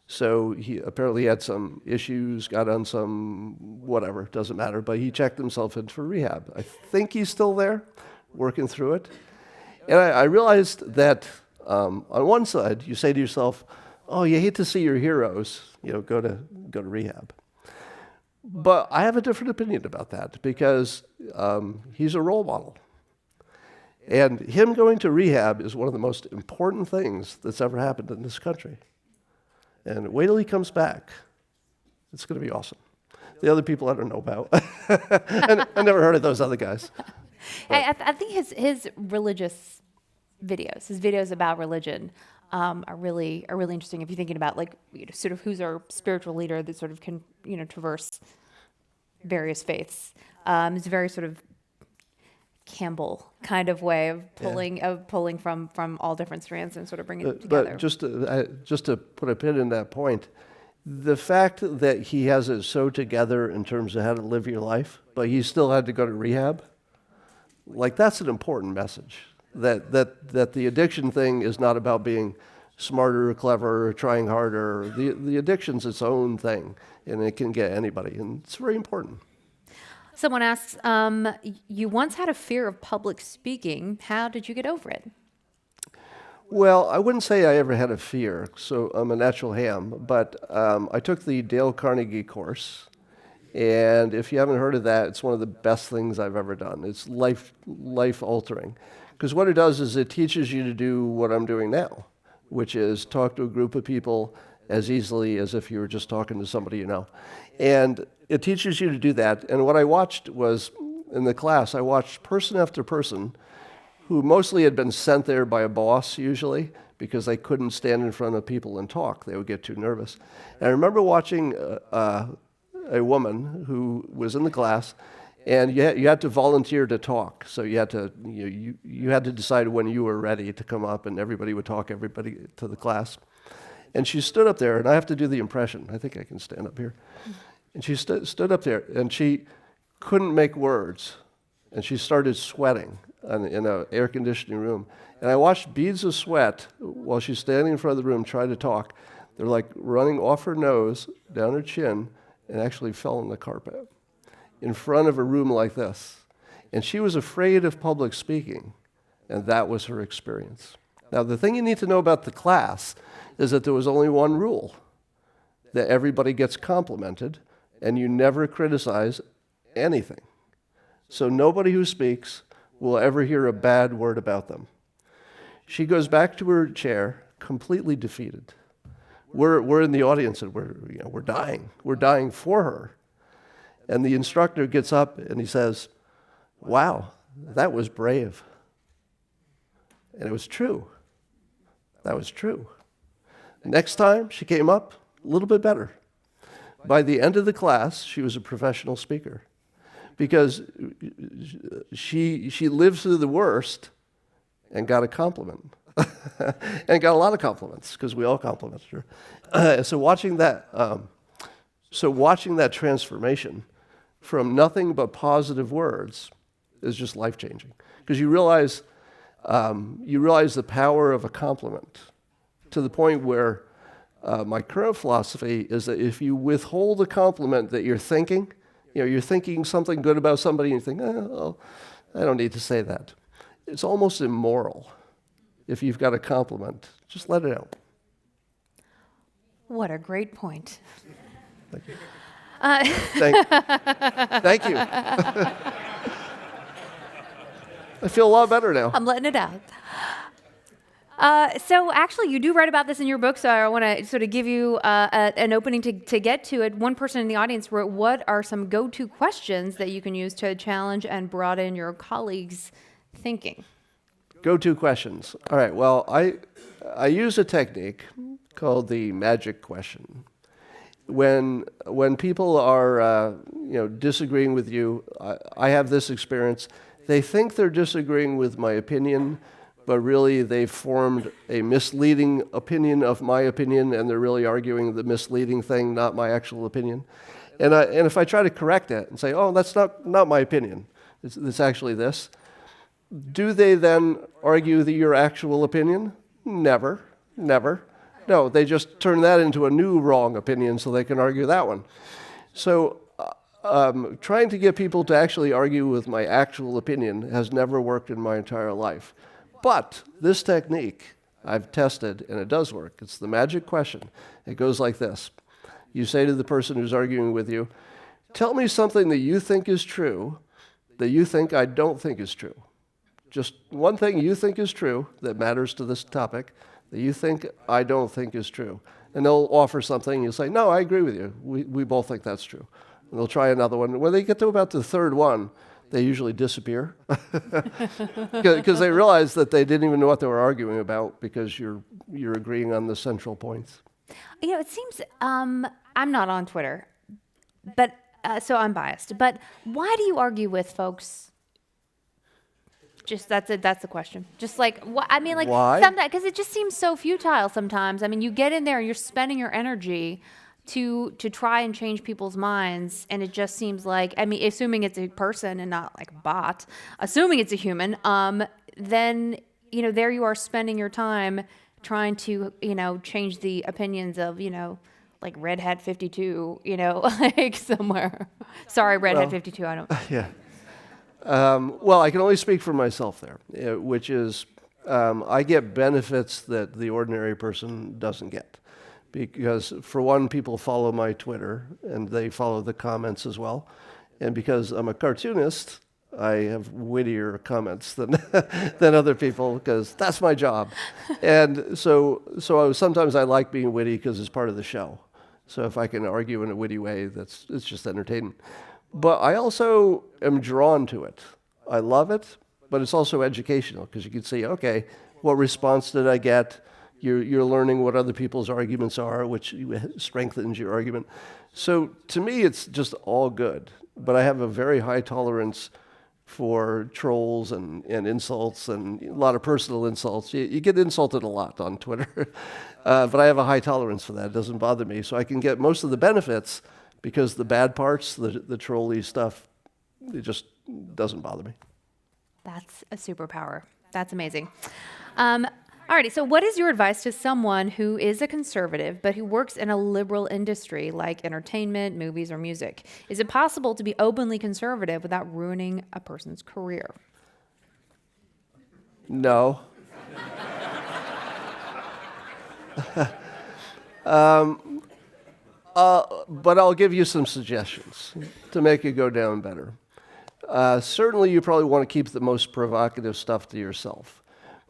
So he apparently had some issues, got on some whatever, doesn't matter, but he checked himself in for rehab. I think he's still there, working through it. And I realized that on one side, you say to yourself, oh, you hate to see your heroes, go to rehab. But I have a different opinion about that, because he's a role model. And him going to rehab is one of the most important things that's ever happened in this country. And wait till he comes back. It's going to be awesome. The other people I don't know about. And I never heard of those other guys. I think his religious videos, his videos about religion, are really interesting. If you're thinking about sort of who's our spiritual leader that sort of can traverse various faiths. It's a very sort of Campbell kind of way of pulling from all different strands and sort of bringing it together. But just to put a pin in that point, the fact that he has it so together in terms of how to live your life, but he still had to go to rehab, that's an important message. That the addiction thing is not about being smarter or clever or trying harder. The addiction's its own thing, and it can get anybody, and it's very important. Someone asks, you once had a fear of public speaking. How did you get over it? Well, I wouldn't say I ever had a fear, so I'm a natural ham, but I took the Dale Carnegie course, and if you haven't heard of that, it's one of the best things I've ever done. It's life-altering, because what it does is it teaches you to do what I'm doing now, which is talk to a group of people as easily as if you were just talking to somebody you know. And it teaches you to do that. And what I watched was, in the class, I watched person after person who mostly had been sent there by a boss, usually, because they couldn't stand in front of people and talk. They would get too nervous. And I remember watching a woman who was in the class, And you had to volunteer to talk. So you had to you had to decide when you were ready to come up, and everybody would talk everybody to the class. And she stood up there, and I have to do the impression. I think I can stand up here. And she stood up there, and she couldn't make words, and she started sweating in an air conditioning room. And I watched beads of sweat while she's standing in front of the room trying to talk. They're like running off her nose, down her chin, and actually fell on the carpet in front of a room like this. And she was afraid of public speaking, and that was her experience. Now, the thing you need to know about the class is that there was only one rule, that everybody gets complimented, and you never criticize anything. So nobody who speaks will ever hear a bad word about them. She goes back to her chair, completely defeated. We're in the audience, and we're dying. We're dying for her. And the instructor gets up and he says, "Wow, that was brave." And it was true. That was true. Next time she came up, a little bit better. By the end of the class, she was a professional speaker because she lived through the worst and got a compliment. And got a lot of compliments because we all complimented her. So watching that transformation from nothing but positive words is just life-changing, because you realize the power of a compliment, to the point where my current philosophy is that if you withhold a compliment that you're thinking something good about somebody and you think, oh, I don't need to say that. It's almost immoral. If you've got a compliment, just let it out. What a great point. Thank you. Thank you. I feel a lot better now. I'm letting it out. So actually, you do write about this in your book, so I want to sort of give you an opening to get to it. One person in the audience wrote, what are some go-to questions that you can use to challenge and broaden your colleagues' thinking? Go-to questions. All right, well, I use a technique called the magic question. When people are disagreeing with you, I have this experience. They think they're disagreeing with my opinion, but really they've formed a misleading opinion of my opinion, and they're really arguing the misleading thing, not my actual opinion. And if I try to correct it and say, oh, that's not my opinion, it's actually this, do they then argue your actual opinion? Never. No, they just turn that into a new wrong opinion so they can argue that one. So trying to get people to actually argue with my actual opinion has never worked in my entire life. But this technique I've tested, and it does work. It's the magic question. It goes like this. You say to the person who's arguing with you, tell me something that you think is true that you think I don't think is true. Just one thing you think is true that matters to this topic that you think I don't think is true. And they'll offer something, and you'll say, no, I agree with you. We both think that's true. And they'll try another one. When they get to about the third one, they usually disappear because they realize that they didn't even know what they were arguing about because you're agreeing on the central points. It seems I'm not on Twitter, but so I'm biased. But why do you argue with folks? Just that's it. That's the question. Just like what I mean, like sometimes because it just seems so futile sometimes. I mean, you get in there and you're spending your energy to try and change people's minds, and it just seems like, I mean, assuming it's a person and not like a bot, assuming it's a human, then there you are spending your time trying to change the opinions of like Red Hat 52, like somewhere. Sorry, Red Hat 52. I don't. Yeah. Well, I can only speak for myself there, which is I get benefits that the ordinary person doesn't get. Because, for one, people follow my Twitter, and they follow the comments as well. And because I'm a cartoonist, I have wittier comments than other people, because that's my job. And so sometimes I like being witty because it's part of the show. So if I can argue in a witty way, it's just entertainment. But I also am drawn to it. I love it, but it's also educational, because you can see, okay, what response did I get? You're learning what other people's arguments are, which strengthens your argument. So to me, it's just all good. but I have a very high tolerance for trolls and insults and a lot of personal insults. You get insulted a lot on Twitter, but I have a high tolerance for that. It doesn't bother me. So I can get most of the benefits because the bad parts, the trolly stuff, it just doesn't bother me. That's a superpower. That's amazing. Alrighty, so what is your advice to someone who is a conservative but who works in a liberal industry like entertainment, movies, or music? Is it possible to be openly conservative without ruining a person's career? No. But I'll give you some suggestions to make it go down better. Certainly, you probably want to keep the most provocative stuff to yourself.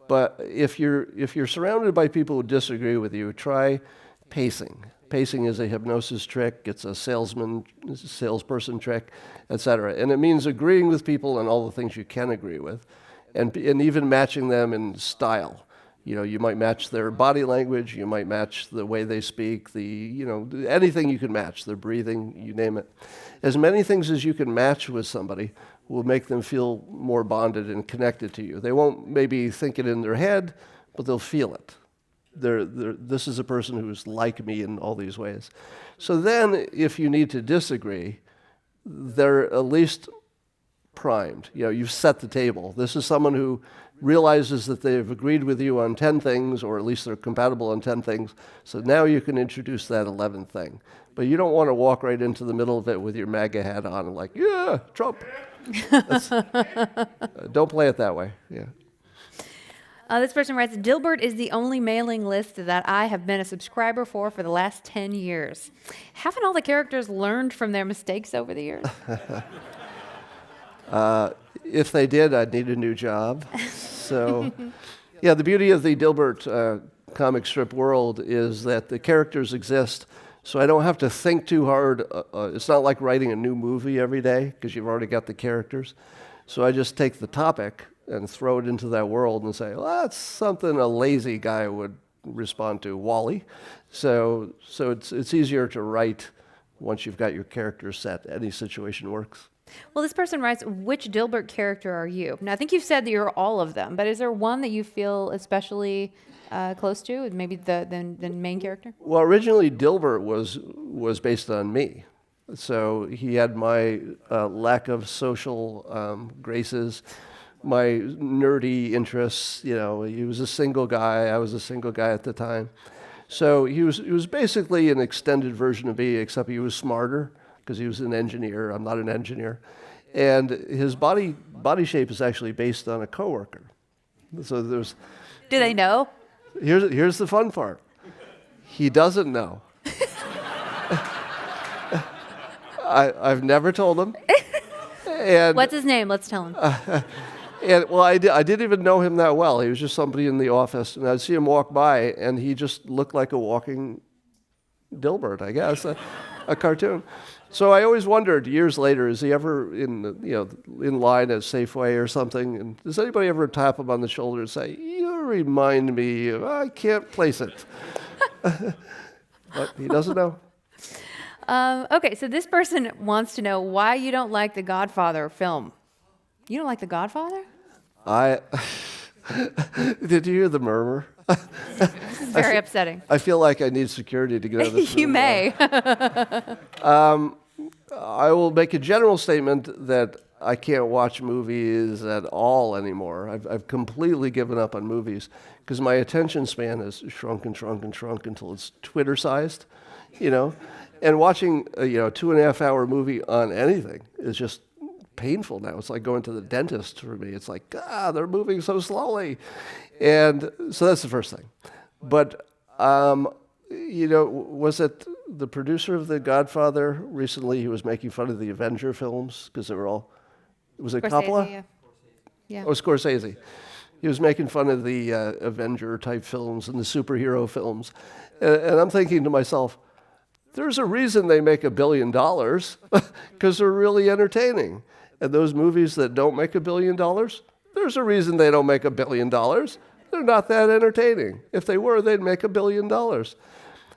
But if you're surrounded by people who disagree with you, try pacing. Pacing is a hypnosis trick. It's a salesperson trick, etc. And it means agreeing with people on all the things you can agree with, and even matching them in style. You might match their body language. You might match the way they speak. Anything you can match. Their breathing, you name it. As many things as you can match with somebody will make them feel more bonded and connected to you. They won't maybe think it in their head, but they'll feel it. This is a person who's like me in all these ways. So then, if you need to disagree, they're at least primed. You've set the table. This is someone who realizes that they've agreed with you on 10 things, or at least they're compatible on 10 things. So now you can introduce that 11th thing. But you don't want to walk right into the middle of it with your MAGA hat on and yeah, Trump. Don't play it that way. Yeah. This person writes, Dilbert is the only mailing list that I have been a subscriber for the last 10 years. Haven't all the characters learned from their mistakes over the years? If they did, I'd need a new job. So, yeah, the beauty of the Dilbert comic strip world is that the characters exist, so I don't have to think too hard. It's not like writing a new movie every day, because you've already got the characters. So I just take the topic and throw it into that world and say, well, that's something a lazy guy would respond to, Wall-E. So it's easier to write once you've got your characters set. Any situation works. Well, this person writes, which Dilbert character are you? Now, I think you've said that you're all of them, but is there one that you feel especially close to, maybe the main character? Well, originally Dilbert was based on me. So he had my lack of social graces, my nerdy interests. He was a single guy. I was a single guy at the time. So he was basically an extended version of me, except he was smarter, because he was an engineer. I'm not an engineer. And his body shape is actually based on a coworker. So there's... Do they know? Here's the fun part. He doesn't know. I've never told him. And, what's his name? Let's tell him. I didn't even know him that well. He was just somebody in the office, and I'd see him walk by, and he just looked like a walking Dilbert, I guess, a cartoon. So I always wondered, years later, is he ever in line at Safeway or something? And does anybody ever tap him on the shoulder and say, "You remind me of, I can't place it." But he doesn't know. Okay, so this person wants to know why you don't like the Godfather film. You don't like the Godfather? Did you hear the murmur? This is very upsetting. I feel like I need security to get out of this room. You may. I will make a general statement that I can't watch movies at all anymore. I've completely given up on movies because my attention span has shrunk and shrunk and shrunk until it's Twitter-sized, And watching a 2.5-hour movie on anything is just painful now. It's like going to the dentist for me. It's like, they're moving so slowly. And so that's the first thing. But, was it the producer of The Godfather recently? He was making fun of the Avenger films because they were all, was it Scorsese, Coppola? Yeah. Oh, Scorsese. He was making fun of the Avenger-type films and the superhero films. And I'm thinking to myself, there's a reason they make $1 billion, because they're really entertaining. And those movies that don't make $1 billion, there's a reason they don't make $1 billion. They're not that entertaining. If they were, they'd make $1 billion.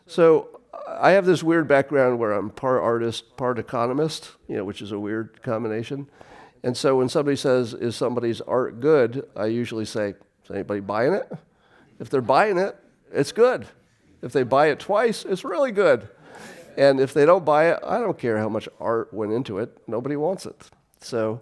So I have this weird background where I'm part artist, part economist, which is a weird combination. And so when somebody says, is somebody's art good, I usually say, is anybody buying it? If they're buying it, it's good. If they buy it twice, it's really good. And if they don't buy it, I don't care how much art went into it. Nobody wants it. So,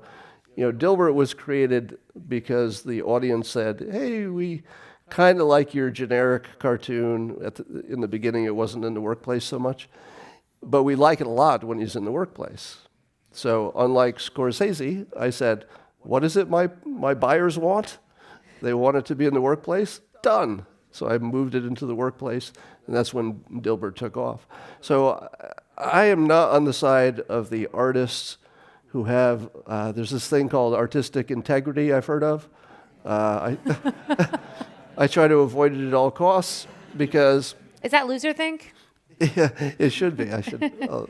Dilbert was created because the audience said, hey, we kind of like your generic cartoon. In the beginning, it wasn't in the workplace so much. But we like it a lot when he's in the workplace. So unlike Scorsese, I said, what is it my buyers want? They want it to be in the workplace? Done. So I moved it into the workplace, and that's when Dilbert took off. So I am not on the side of the artists who have, there's this thing called artistic integrity I've heard of. I try to avoid it at all costs because... Is that loser think? Yeah, it should be. I should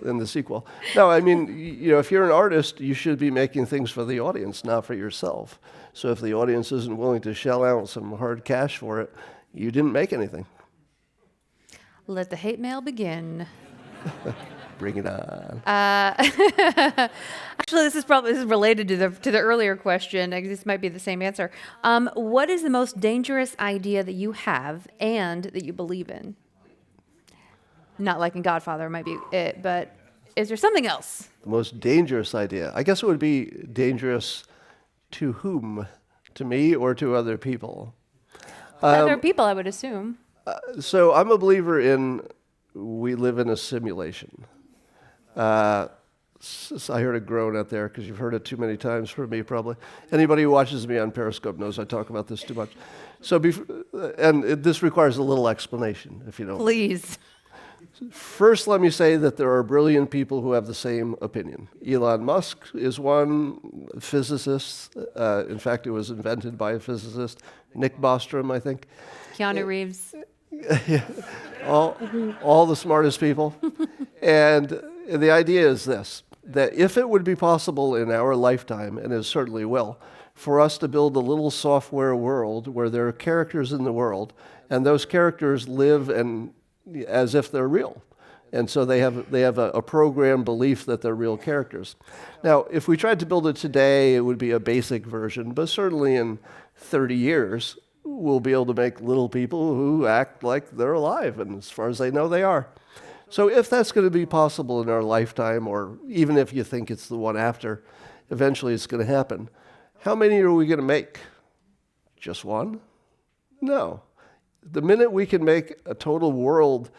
in the sequel. No, I mean, if you're an artist, you should be making things for the audience, not for yourself. So if the audience isn't willing to shell out some hard cash for it, you didn't make anything. Let the hate mail begin. Bring it on. Actually, this is related to the earlier question. This might be the same answer. What is the most dangerous idea that you have and that you believe in? Not like in Godfather might be it, but is there something else? The most dangerous idea. I guess it would be dangerous to whom? To me or to other people? Other people, I would assume. So I'm a believer in we live in a simulation. I heard a groan out there because you've heard it too many times from me probably. Anybody who watches me on Periscope knows I talk about this too much. So, this requires a little explanation, if you don't. Please. First, let me say that there are brilliant people who have the same opinion. Elon Musk is one, physicist. In fact, it was invented by a physicist, Nick Bostrom, I think. Keanu Reeves. Yeah, all the smartest people. And the idea is this, that if it would be possible in our lifetime, and it certainly will, for us to build a little software world where there are characters in the world, and those characters live as if they're real. And so they have a programmed belief that they're real characters. Now, if we tried to build it today, it would be a basic version, but certainly in 30 years, we'll be able to make little people who act like they're alive, and as far as they know, they are. So if that's going to be possible in our lifetime, or even if you think it's the one after, eventually it's going to happen. How many are we going to make? Just one? No. The minute we can make a total world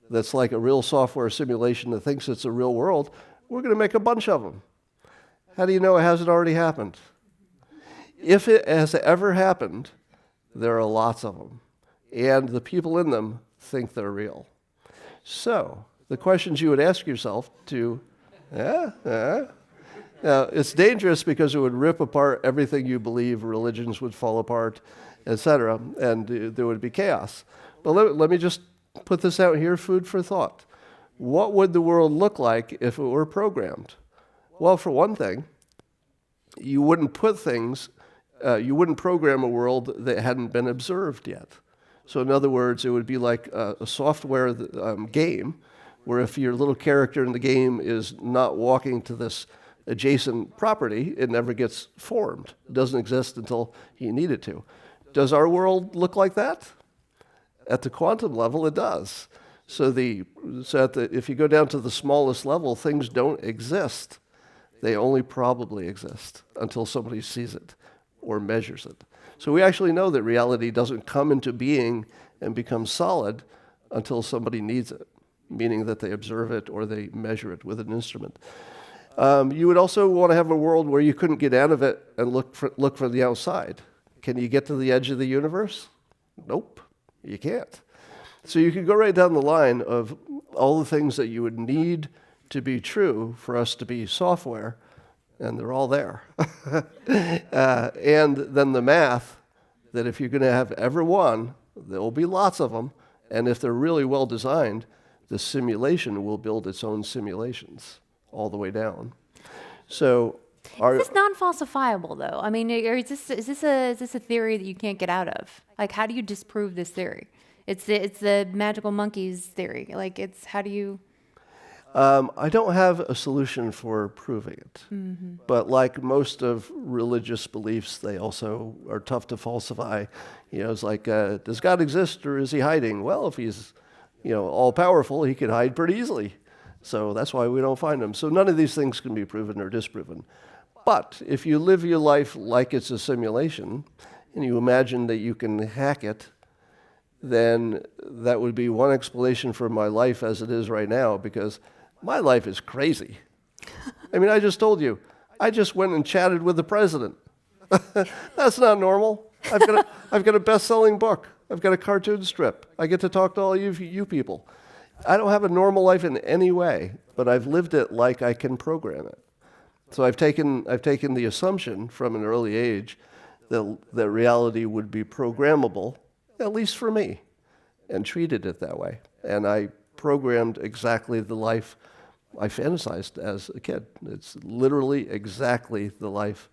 that's like a real software simulation that thinks it's a real world, we're going to make a bunch of them. How do you know it hasn't already happened? If it has ever happened, there are lots of them, and the people in them think they're real. So the questions you would ask yourself now, it's dangerous because it would rip apart everything you believe, religions would fall apart, etc., and there would be chaos. But let me just put this out here, food for thought. What would the world look like if it were programmed? Well, for one thing, you wouldn't you wouldn't program a world that hadn't been observed yet. So in other words, it would be like a software game where if your little character in the game is not walking to this adjacent property, it never gets formed. It doesn't exist until you need it to. Does our world look like that? At the quantum level, it does. So if you go down to the smallest level, things don't exist. They only probably exist until somebody sees it or measures it. So we actually know that reality doesn't come into being and become solid until somebody needs it, meaning that they observe it or they measure it with an instrument. You would also want to have a world where you couldn't get out of it and look from the outside. Can you get to the edge of the universe? Nope, you can't. So you could go right down the line of all the things that you would need to be true for us to be software, and they're all there. And then the math, that if you're going to have ever one, there will be lots of them, and if they're really well designed, the simulation will build its own simulations all the way down. So, is this non-falsifiable though? I mean, is this a theory that you can't get out of? Like, how do you disprove this theory? It's the magical monkeys theory. Like, it's how do you? I don't have a solution for proving it. But like most of religious beliefs, they also are tough to falsify. It's like, does God exist or is he hiding? Well, if he's, all powerful, he can hide pretty easily. So that's why we don't find him. So none of these things can be proven or disproven. But if you live your life like it's a simulation, and you imagine that you can hack it, then that would be one explanation for my life as it is right now, because my life is crazy. I mean, I just told you, I just went and chatted with the president. That's not normal. I've got a best-selling book. I've got a cartoon strip. I get to talk to all you people. I don't have a normal life in any way, but I've lived it like I can program it. So I've taken the assumption from an early age that reality would be programmable, at least for me, and treated it that way. And I programmed exactly the life I fantasized as a kid. It's literally exactly the life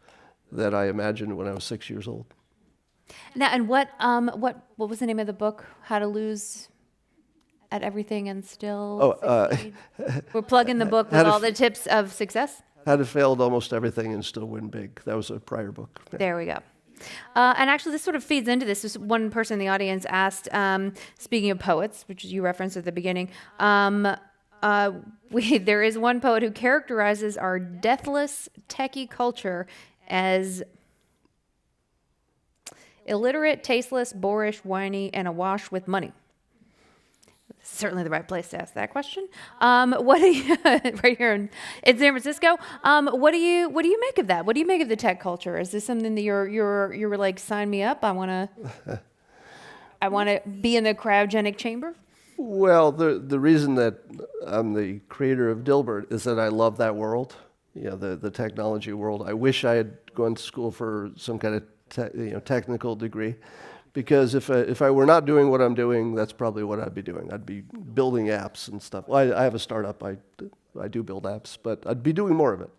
that I imagined when I was 6 years old. Now, and what was the name of the book? How to Lose at Everything and Still Succeed? We're plugging the book with all the tips of success. How to Fail at Almost Everything and Still Win Big. That was a prior book. Yeah. There we go. And actually, this sort of feeds into this. This one person in the audience asked, speaking of poets, which you referenced at the beginning, there is one poet who characterizes our deathless techie culture as illiterate, tasteless, boorish, whiny, and awash with money. Certainly the right place to ask that question. What do you right here in San Francisco? What do you make of that? What do you make of the tech culture? Is this something that you're like, sign me up? I want to be in the cryogenic chamber. Well, the reason that I'm the creator of Dilbert is that I love that world, the technology world. I wish I had gone to school for some kind of technical degree. Because if I were not doing what I'm doing, that's probably what I'd be doing. I'd be building apps and stuff. Well, I have a startup. I do build apps, but I'd be doing more of it.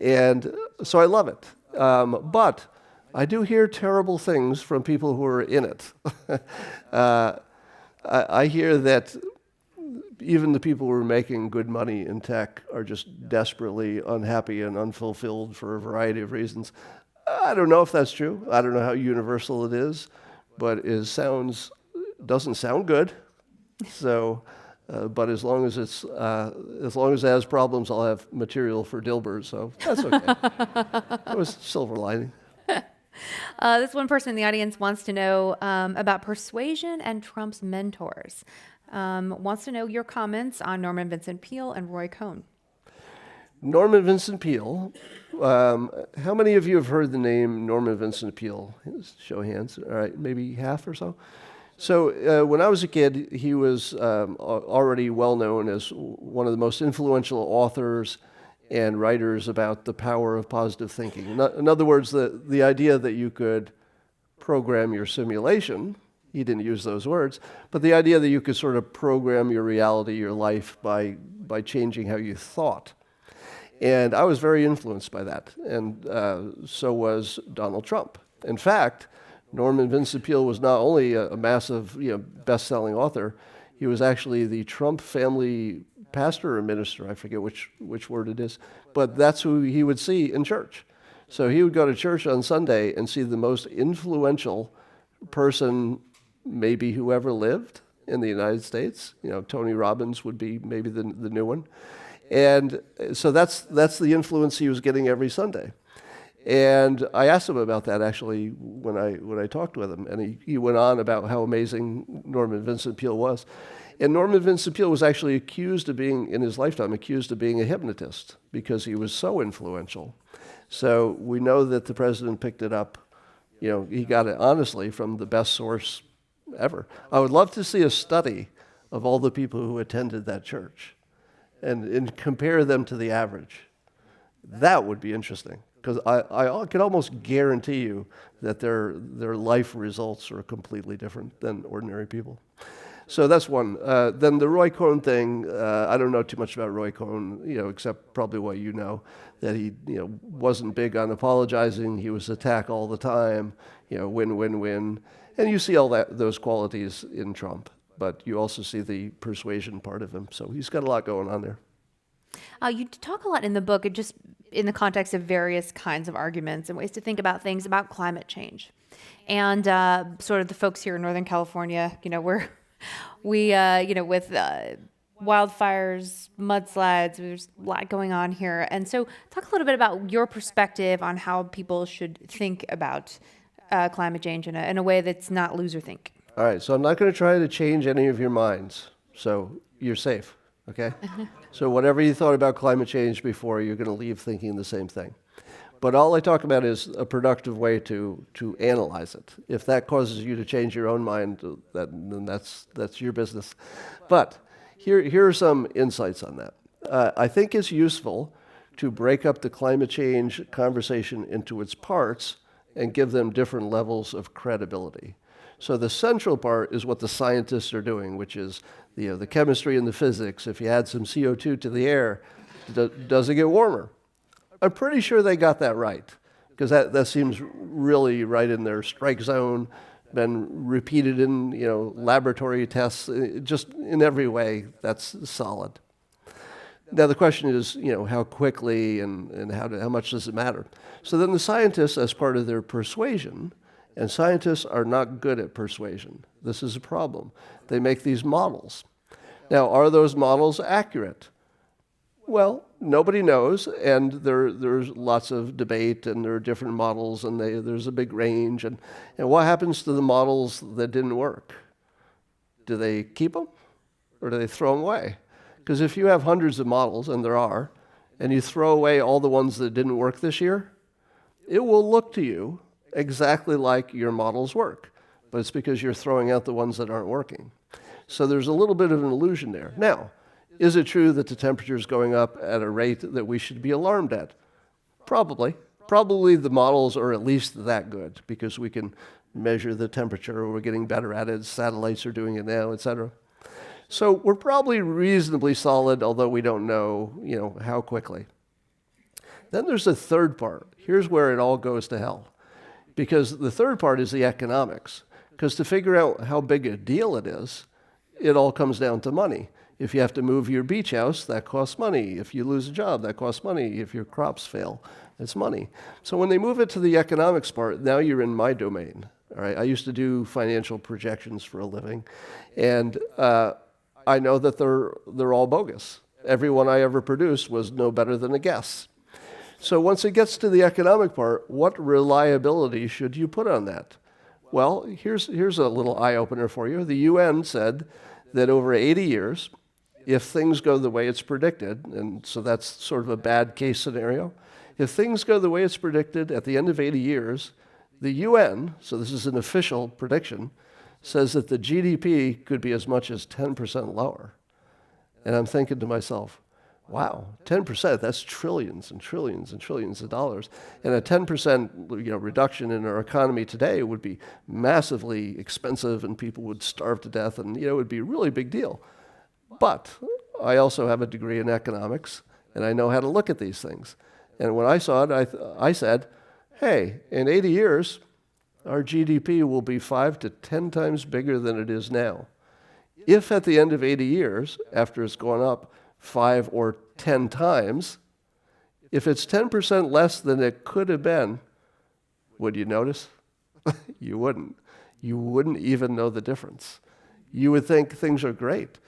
And so I love it. But I do hear terrible things from people who are in it. I hear that even the people who are making good money in tech are just desperately unhappy and unfulfilled for a variety of reasons. I don't know if that's true. I don't know how universal it is. But it doesn't sound good. So, but as long as it has problems, I'll have material for Dilbert. So that's okay. It was silver lining. This one person in the audience wants to know about persuasion and Trump's mentors. Wants to know your comments on Norman Vincent Peale and Roy Cohn. Norman Vincent Peale. How many of you have heard the name Norman Vincent Peale? Show of hands. All right, maybe half or so. So when I was a kid, he was already well known as one of the most influential authors and writers about the power of positive thinking. In other words, the idea that you could program your simulation, he didn't use those words, but the idea that you could sort of program your reality, your life, by changing how you thought. And I was very influenced by that, and so was Donald Trump. In fact, Norman Vincent Peale was not only a massive, best-selling author, he was actually the Trump family pastor or minister, I forget which word it is, but that's who he would see in church. So he would go to church on Sunday and see the most influential person maybe who ever lived in the United States. Tony Robbins would be maybe the new one. And so that's the influence he was getting every Sunday. And I asked him about that actually when I talked with him, and he went on about how amazing Norman Vincent Peale was. And Norman Vincent Peale was actually in his lifetime accused of being a hypnotist because he was so influential. So we know that the president picked it up. He got it honestly from the best source ever. I would love to see a study of all the people who attended that church and compare them to the average. That would be interesting, because I can almost guarantee you that their life results are completely different than ordinary people. So that's one. Then the Roy Cohn thing, I don't know too much about Roy Cohn, except probably what you know, that he, wasn't big on apologizing. He was attacked all the time, win, win, win. And you see all those qualities in Trump, but you also see the persuasion part of him. So he's got a lot going on there. You talk a lot in the book, just in the context of various kinds of arguments and ways to think about things about climate change. And sort of the folks here in Northern California, with wildfires, mudslides, there's a lot going on here. And so talk a little bit about your perspective on how people should think about climate change in a way that's not loser think. All right, so I'm not going to try to change any of your minds, so you're safe, okay? So whatever you thought about climate change before, you're going to leave thinking the same thing. But all I talk about is a productive way to analyze it. If that causes you to change your own mind, then that's your business. But here are some insights on that. I think it's useful to break up the climate change conversation into its parts and give them different levels of credibility. So the central part is what the scientists are doing, which is the chemistry and the physics. If you add some CO2 to the air, does it get warmer? I'm pretty sure they got that right, because that seems really right in their strike zone, been repeated in laboratory tests, just in every way, that's solid. Now the question is, how quickly and how much does it matter? So then the scientists, as part of their persuasion, and scientists are not good at persuasion. This is a problem. They make these models. Now, are those models accurate? Well, nobody knows, and there's lots of debate, and there are different models, and there's a big range. And what happens to the models that didn't work? Do they keep them, or do they throw them away? Because if you have hundreds of models, and there are, and you throw away all the ones that didn't work this year, it will look to you exactly like your models work, but it's because you're throwing out the ones that aren't working. So there's a little bit of an illusion there. Now, is it true that the temperature is going up at a rate that we should be alarmed at? Probably. Probably the models are at least that good because we can measure the temperature, or we're getting better at it. Satellites are doing it now, et cetera. So we're probably reasonably solid, although we don't know, how quickly. Then there's a third part. Here's where it all goes to hell. Because the third part is the economics. Because to figure out how big a deal it is, it all comes down to money. If you have to move your beach house, that costs money. If you lose a job, that costs money. If your crops fail, it's money. So when they move it to the economics part, now you're in my domain. All right, I used to do financial projections for a living, and I know that they're all bogus. Every one I ever produced was no better than a guess. So once it gets to the economic part, what reliability should you put on that? Well, here's a little eye-opener for you. The UN said that over 80 years, if things go the way it's predicted, and so that's sort of a bad case scenario, if things go the way it's predicted at the end of 80 years, the UN, so this is an official prediction, says that the GDP could be as much as 10% lower. And I'm thinking to myself, wow, 10%, that's trillions and trillions and trillions of dollars. And a 10% reduction in our economy today would be massively expensive, and people would starve to death, and it would be a really big deal. But I also have a degree in economics, and I know how to look at these things. And when I saw it, I said, hey, in 80 years, our GDP will be 5 to 10 times bigger than it is now. If at the end of 80 years, after it's gone up 5 or 10 times, if it's 10% less than it could have been, would you notice? You wouldn't. You wouldn't even know the difference. You would think things are great.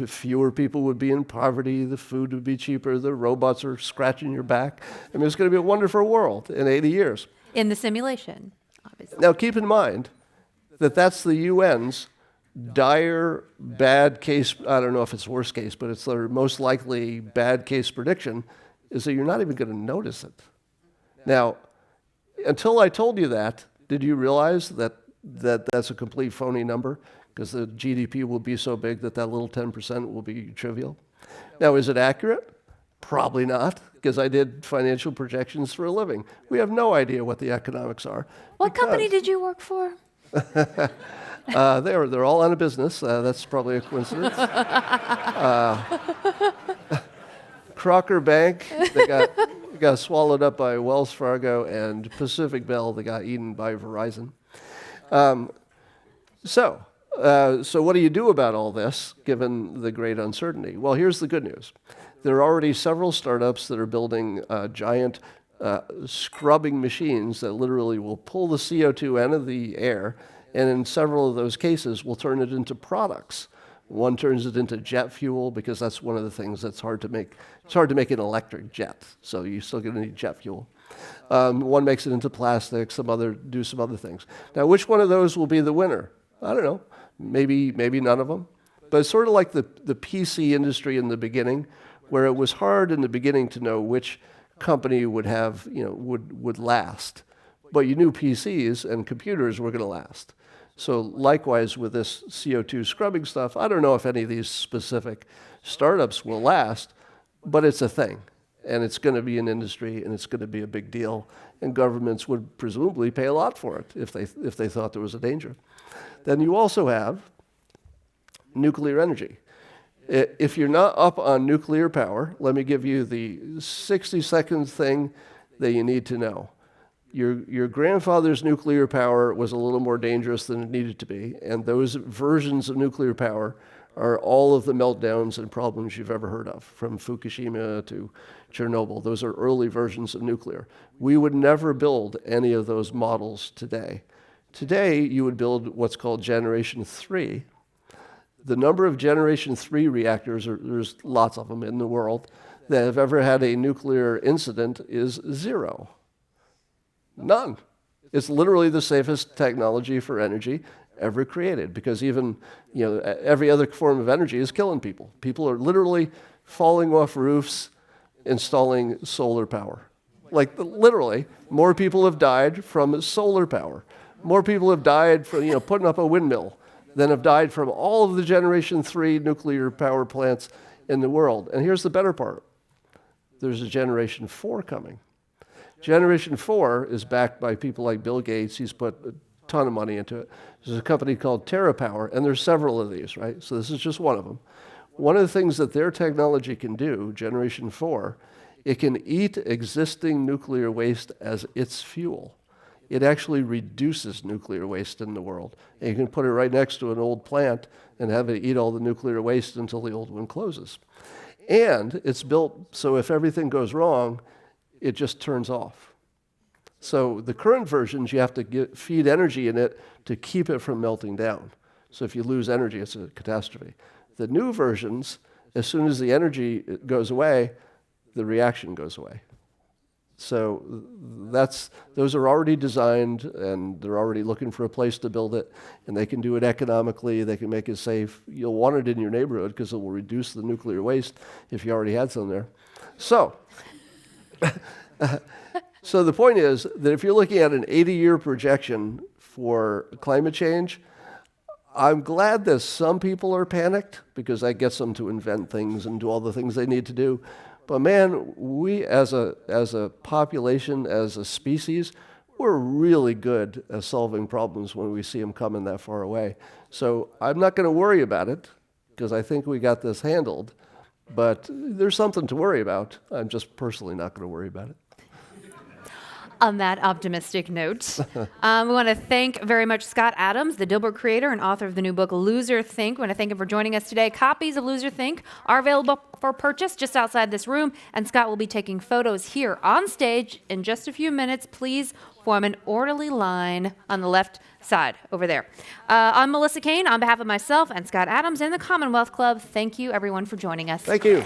Fewer people would be in poverty, the food would be cheaper, the robots are scratching your back. I mean, it's going to be a wonderful world in 80 years. In the simulation, obviously. Now, keep in mind that that's the UN's dire bad case, I don't know if it's worst case, but it's their most likely bad case prediction, is that you're not even going to notice it. Now, until I told you that, did you realize that that's a complete phony number? Because the GDP will be so big that little 10% will be trivial. Now, is it accurate? Probably not, because I did financial projections for a living. We have no idea what the economics are. What company did you work for? They're all out of business. That's probably a coincidence. Crocker Bank, they got swallowed up by Wells Fargo, and Pacific Bell, they got eaten by Verizon. So what do you do about all this, given the great uncertainty? Well, here's the good news. There are already several startups that are building giant scrubbing machines that literally will pull the CO2 out of the air, and in several of those cases will turn it into products. One turns it into jet fuel, because that's one of the things that's hard to make. It's hard to make an electric jet, so you're still going to need jet fuel. One makes it into plastic, do some other things. Now, which one of those will be the winner? I don't know. Maybe none of them. But it's sort of like the PC industry in the beginning, where it was hard in the beginning to know which company would last. But you knew PCs and computers were going to last. So likewise with this CO2 scrubbing stuff, I don't know if any of these specific startups will last, but it's a thing. And it's going to be an industry, and it's going to be a big deal. And governments would presumably pay a lot for it if they thought there was a danger. Then you also have nuclear energy. If you're not up on nuclear power, let me give you the 60-second thing that you need to know. Your grandfather's nuclear power was a little more dangerous than it needed to be, and those versions of nuclear power are all of the meltdowns and problems you've ever heard of, from Fukushima to Chernobyl. Those are early versions of nuclear. We would never build any of those models today. Today, you would build what's called Generation 3. The number of Generation 3 reactors, there's lots of them in the world, that have ever had a nuclear incident is 0. None. It's literally the safest technology for energy ever created, because even every other form of energy is killing people. People are literally falling off roofs, installing solar power. Like literally, more people have died from solar power. More people have died from putting up a windmill than have died from all of the Generation 3 nuclear power plants in the world. And here's the better part. There's a Generation 4 coming. Generation 4 is backed by people like Bill Gates. He's put a ton of money into it. There's a company called TerraPower, and there's several of these, right? So this is just one of them. One of the things that their technology can do, Generation 4, it can eat existing nuclear waste as its fuel. It actually reduces nuclear waste in the world. And you can put it right next to an old plant and have it eat all the nuclear waste until the old one closes. And it's built so if everything goes wrong, it just turns off. So the current versions, you have to feed energy in it to keep it from melting down. So if you lose energy, it's a catastrophe. The new versions, as soon as the energy goes away, the reaction goes away. So those are already designed, and they're already looking for a place to build it, and they can do it economically, they can make it safe. You'll want it in your neighborhood because it will reduce the nuclear waste if you already had some there. So the point is that if you're looking at an 80-year projection for climate change, I'm glad that some people are panicked, because that gets them to invent things and do all the things they need to do. But man, we as a population, as a species, we're really good at solving problems when we see them coming that far away. So I'm not going to worry about it, because I think we got this handled. But there's something to worry about. I'm just personally not going to worry about it. On that optimistic note, we want to thank very much Scott Adams, the Dilbert creator and author of the new book, Loser Think. We want to thank him for joining us today. Copies of Loser Think are available for purchase just outside this room, and Scott will be taking photos here on stage in just a few minutes. Please form an orderly line on the left side over there. I'm Melissa Kane on behalf of myself and Scott Adams and the Commonwealth Club. Thank you, everyone, for joining us. Thank you.